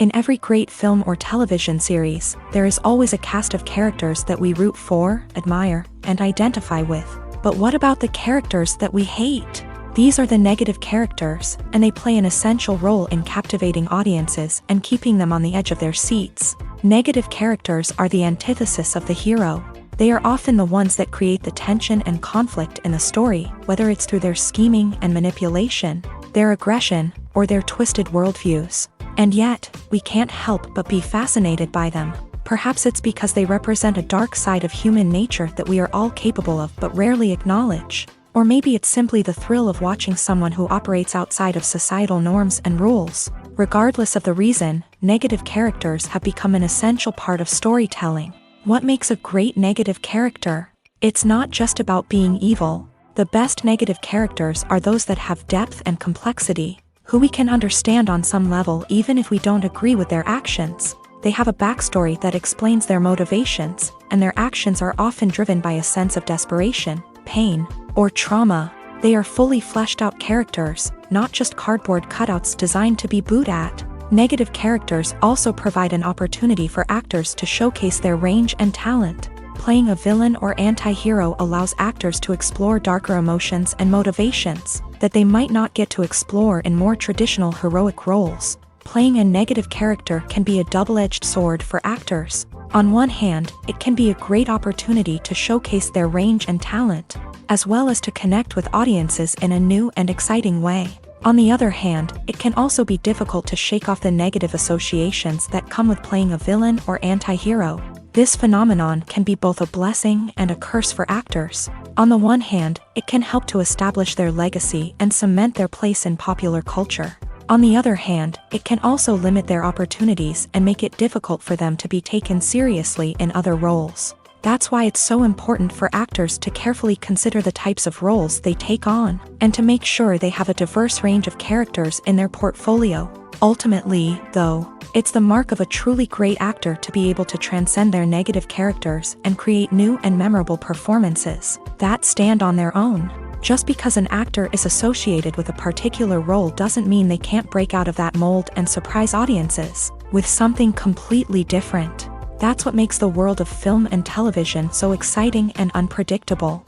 In every great film or television series, there is always a cast of characters that we root for, admire, and identify with. But what about the characters that we hate? These are the negative characters, and they play an essential role in captivating audiences and keeping them on the edge of their seats. Negative characters are the antithesis of the hero. They are often the ones that create the tension and conflict in the story, whether it's through their scheming and manipulation, their aggression, or their twisted worldviews. And yet, we can't help but be fascinated by them. Perhaps it's because they represent a dark side of human nature that we are all capable of but rarely acknowledge. Or maybe it's simply the thrill of watching someone who operates outside of societal norms and rules. Regardless of the reason, negative characters have become an essential part of storytelling. What makes a great negative character? It's not just about being evil. The best negative characters are those that have depth and complexity, who we can understand on some level even if we don't agree with their actions. They have a backstory that explains their motivations, and their actions are often driven by a sense of desperation, pain, or trauma. They are fully fleshed out characters, not just cardboard cutouts designed to be booed at. Negative characters also provide an opportunity for actors to showcase their range and talent. Playing a villain or anti-hero allows actors to explore darker emotions and motivations that they might not get to explore in more traditional heroic roles. Playing a negative character can be a double-edged sword for actors. On one hand, it can be a great opportunity to showcase their range and talent, as well as to connect with audiences in a new and exciting way. On the other hand, it can also be difficult to shake off the negative associations that come with playing a villain or anti-hero. This phenomenon can be both a blessing and a curse for actors. On the one hand, it can help to establish their legacy and cement their place in popular culture. On the other hand, it can also limit their opportunities and make it difficult for them to be taken seriously in other roles. That's why it's so important for actors to carefully consider the types of roles they take on, and to make sure they have a diverse range of characters in their portfolio. Ultimately, though, it's the mark of a truly great actor to be able to transcend their negative characters and create new and memorable performances that stand on their own. Just because an actor is associated with a particular role doesn't mean they can't break out of that mold and surprise audiences with something completely different. That's what makes the world of film and television so exciting and unpredictable.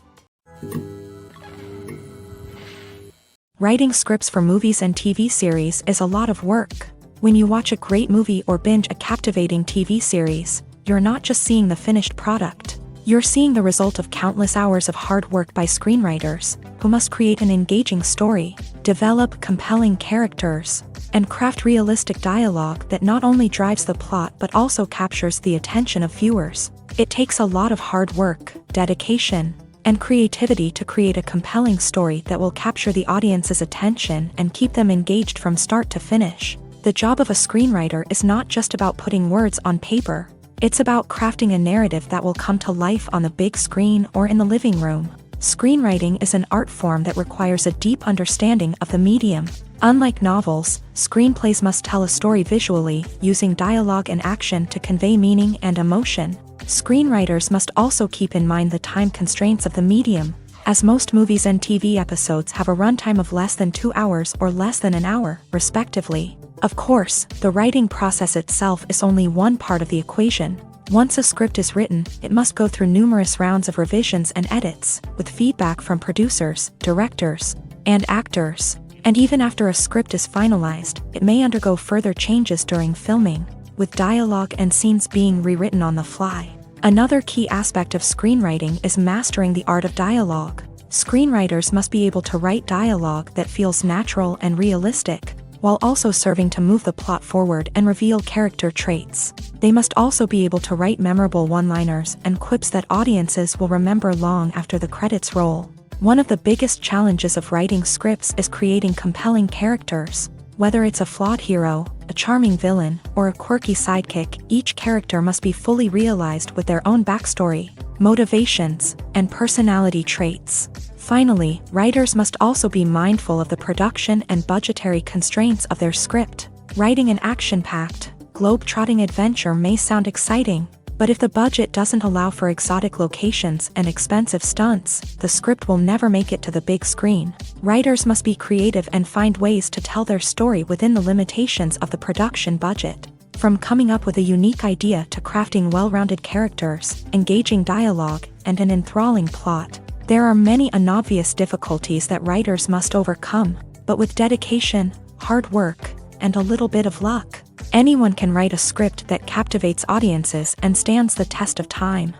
Writing scripts for movies and TV series is a lot of work. When you watch a great movie or binge a captivating TV series, you're not just seeing the finished product. You're seeing the result of countless hours of hard work by screenwriters, who must create an engaging story, develop compelling characters, and craft realistic dialogue that not only drives the plot but also captures the attention of viewers. It takes a lot of hard work, dedication, and creativity to create a compelling story that will capture the audience's attention and keep them engaged from start to finish. The job of a screenwriter is not just about putting words on paper. It's about crafting a narrative that will come to life on the big screen or in the living room. Screenwriting is an art form that requires a deep understanding of the medium. Unlike novels, screenplays must tell a story visually, using dialogue and action to convey meaning and emotion. Screenwriters must also keep in mind the time constraints of the medium, as most movies and TV episodes have a runtime of less than 2 hours or less than an hour, respectively. Of course, the writing process itself is only one part of the equation. Once a script is written, it must go through numerous rounds of revisions and edits, with feedback from producers, directors, and actors. And even after a script is finalized, it may undergo further changes during filming, with dialogue and scenes being rewritten on the fly. Another key aspect of screenwriting is mastering the art of dialogue. Screenwriters must be able to write dialogue that feels natural and realistic, while also serving to move the plot forward and reveal character traits. They must also be able to write memorable one-liners and quips that audiences will remember long after the credits roll. One of the biggest challenges of writing scripts is creating compelling characters. Whether it's a flawed hero, a charming villain, or a quirky sidekick, each character must be fully realized with their own backstory, motivations, and personality traits. Finally, writers must also be mindful of the production and budgetary constraints of their script. Writing an action-packed, globe-trotting adventure may sound exciting, but if the budget doesn't allow for exotic locations and expensive stunts, the script will never make it to the big screen. Writers must be creative and find ways to tell their story within the limitations of the production budget. From coming up with a unique idea to crafting well-rounded characters, engaging dialogue, and an enthralling plot, there are many unobvious difficulties that writers must overcome, but with dedication, hard work, and a little bit of luck, anyone can write a script that captivates audiences and stands the test of time.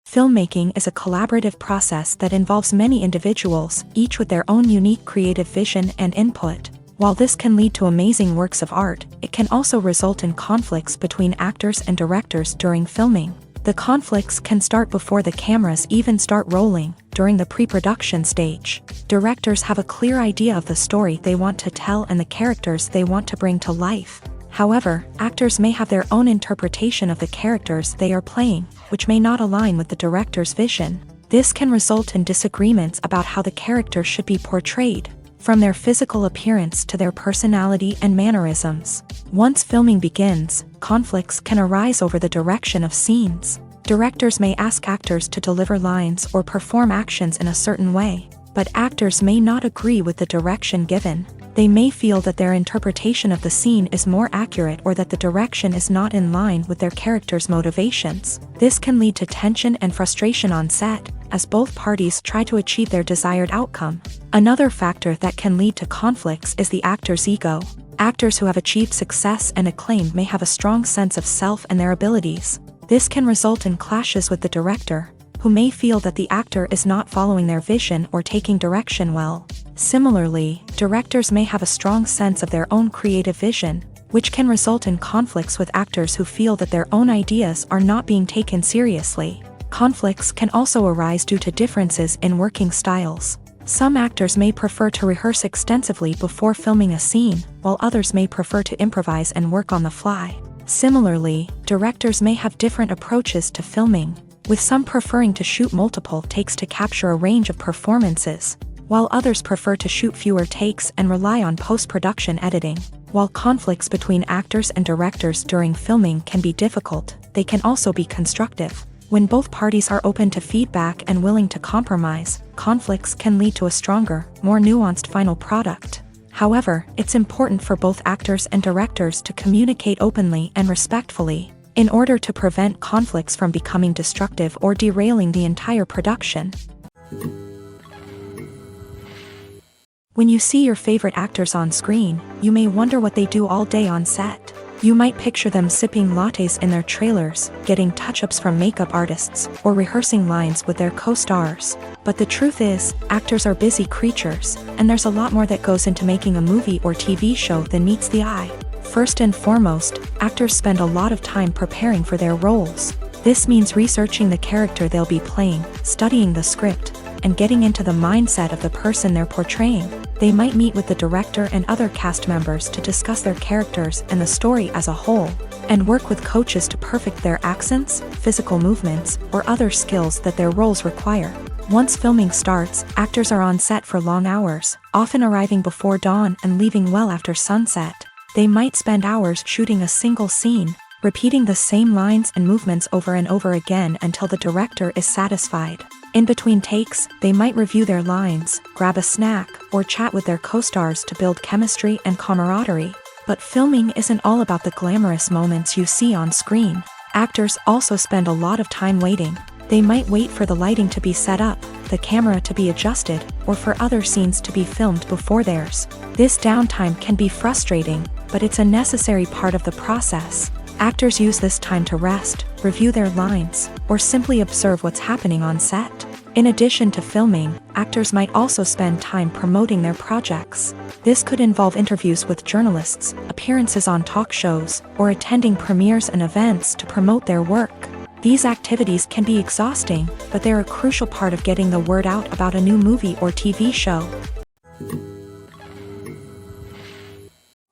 Filmmaking is a collaborative process that involves many individuals, each with their own unique creative vision and input. While this can lead to amazing works of art, it can also result in conflicts between actors and directors during filming. The conflicts can start before the cameras even start rolling, during the pre-production stage. Directors have a clear idea of the story they want to tell and the characters they want to bring to life. However, actors may have their own interpretation of the characters they are playing, which may not align with the director's vision. This can result in disagreements about how the characters should be portrayed, from their physical appearance to their personality and mannerisms. Once filming begins, conflicts can arise over the direction of scenes. Directors may ask actors to deliver lines or perform actions in a certain way, but actors may not agree with the direction given. They may feel that their interpretation of the scene is more accurate or that the direction is not in line with their character's motivations. This can lead to tension and frustration on set, as both parties try to achieve their desired outcome. Another factor that can lead to conflicts is the actor's ego. Actors who have achieved success and acclaim may have a strong sense of self and their abilities. This can result in clashes with the director, who may feel that the actor is not following their vision or taking direction well. Similarly, directors may have a strong sense of their own creative vision, which can result in conflicts with actors who feel that their own ideas are not being taken seriously. Conflicts can also arise due to differences in working styles. Some actors may prefer to rehearse extensively before filming a scene, while others may prefer to improvise and work on the fly. Similarly, directors may have different approaches to filming, with some preferring to shoot multiple takes to capture a range of performances, while others prefer to shoot fewer takes and rely on post-production editing. While conflicts between actors and directors during filming can be difficult, they can also be constructive. When both parties are open to feedback and willing to compromise, conflicts can lead to a stronger, more nuanced final product. However, it's important for both actors and directors to communicate openly and respectfully, in order to prevent conflicts from becoming destructive or derailing the entire production. When you see your favorite actors on screen, you may wonder what they do all day on set. You might picture them sipping lattes in their trailers, getting touch-ups from makeup artists, or rehearsing lines with their co-stars. But the truth is, actors are busy creatures, and there's a lot more that goes into making a movie or TV show than meets the eye. First and foremost, actors spend a lot of time preparing for their roles. This means researching the character they'll be playing, studying the script, and getting into the mindset of the person they're portraying. They might meet with the director and other cast members to discuss their characters and the story as a whole, and work with coaches to perfect their accents, physical movements, or other skills that their roles require. Once filming starts, actors are on set for long hours, often arriving before dawn and leaving well after sunset. They might spend hours shooting a single scene, repeating the same lines and movements over and over again until the director is satisfied. In between takes, they might review their lines, grab a snack, or chat with their co-stars to build chemistry and camaraderie. But filming isn't all about the glamorous moments you see on screen. Actors also spend a lot of time waiting. They might wait for the lighting to be set up, the camera to be adjusted, or for other scenes to be filmed before theirs. This downtime can be frustrating, but it's a necessary part of the process. Actors use this time to rest, review their lines, or simply observe what's happening on set. In addition to filming, actors might also spend time promoting their projects. This could involve interviews with journalists, appearances on talk shows, or attending premieres and events to promote their work. These activities can be exhausting, but they're a crucial part of getting the word out about a new movie or TV show.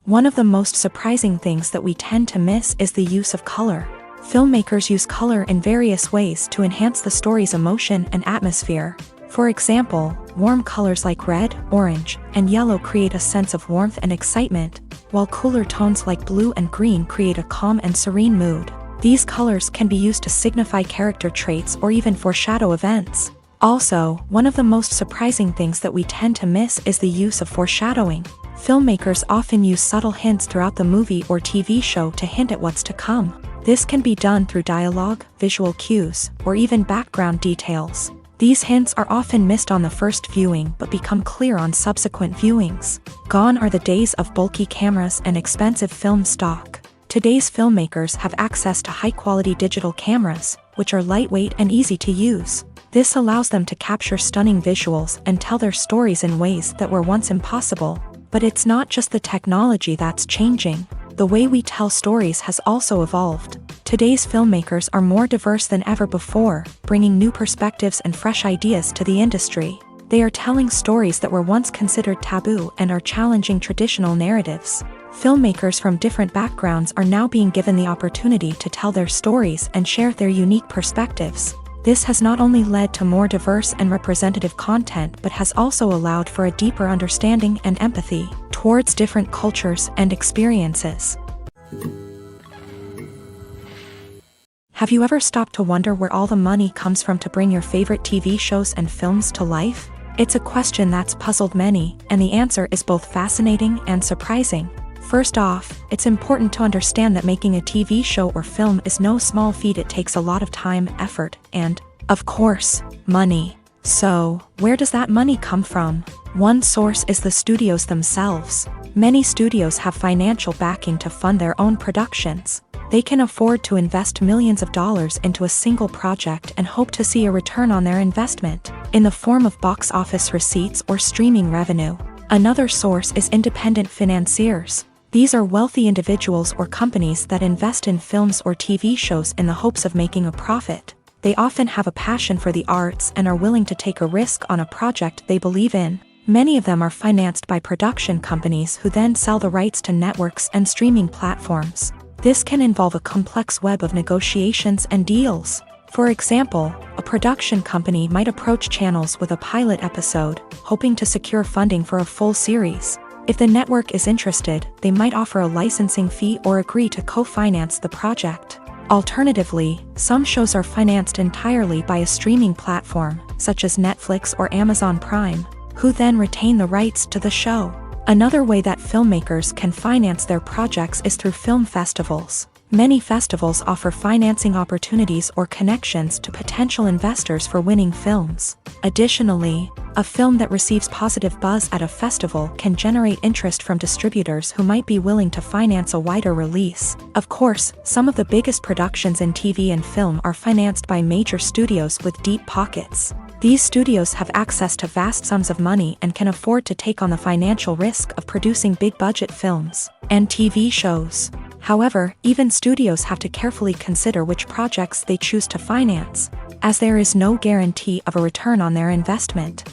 One of the most surprising things that we tend to miss is the use of color. Filmmakers use color in various ways to enhance the story's emotion and atmosphere. For example, warm colors like red, orange, and yellow create a sense of warmth and excitement, while cooler tones like blue and green create a calm and serene mood. These colors can be used to signify character traits or even foreshadow events. Also, one of the most surprising things that we tend to miss is the use of foreshadowing. Filmmakers often use subtle hints throughout the movie or TV show to hint at what's to come. This can be done through dialogue, visual cues, or even background details. These hints are often missed on the first viewing but become clear on subsequent viewings. Gone are the days of bulky cameras and expensive film stock. Today's filmmakers have access to high-quality digital cameras, which are lightweight and easy to use. This allows them to capture stunning visuals and tell their stories in ways that were once impossible. But it's not just the technology that's changing. The way we tell stories has also evolved. Today's filmmakers are more diverse than ever before, bringing new perspectives and fresh ideas to the industry. They are telling stories that were once considered taboo and are challenging traditional narratives. Filmmakers from different backgrounds are now being given the opportunity to tell their stories and share their unique perspectives. This has not only led to more diverse and representative content but has also allowed for a deeper understanding and empathy towards different cultures and experiences. Have you ever stopped to wonder where all the money comes from to bring your favorite TV shows and films to life? It's a question that's puzzled many, and the answer is both fascinating and surprising. First off, it's important to understand that making a TV show or film is no small feat. It takes a lot of time, effort, and, of course, money. So, where does that money come from? One source is the studios themselves. Many studios have financial backing to fund their own productions. They can afford to invest millions of dollars into a single project and hope to see a return on their investment, in the form of box office receipts or streaming revenue. Another source is independent financiers. These are wealthy individuals or companies that invest in films or TV shows in the hopes of making a profit. They often have a passion for the arts and are willing to take a risk on a project they believe in. Many of them are financed by production companies who then sell the rights to networks and streaming platforms. This can involve a complex web of negotiations and deals. For example, a production company might approach channels with a pilot episode, hoping to secure funding for a full series. If the network is interested, they might offer a licensing fee or agree to co-finance the project. Alternatively, some shows are financed entirely by a streaming platform, such as Netflix or Amazon Prime, who then retain the rights to the show. Another way that filmmakers can finance their projects is through film festivals. Many festivals offer financing opportunities or connections to potential investors for winning films. Additionally, a film that receives positive buzz at a festival can generate interest from distributors who might be willing to finance a wider release. Of course, some of the biggest productions in TV and film are financed by major studios with deep pockets. These studios have access to vast sums of money and can afford to take on the financial risk of producing big-budget films and TV shows. However, even studios have to carefully consider which projects they choose to finance, as there is no guarantee of a return on their investment.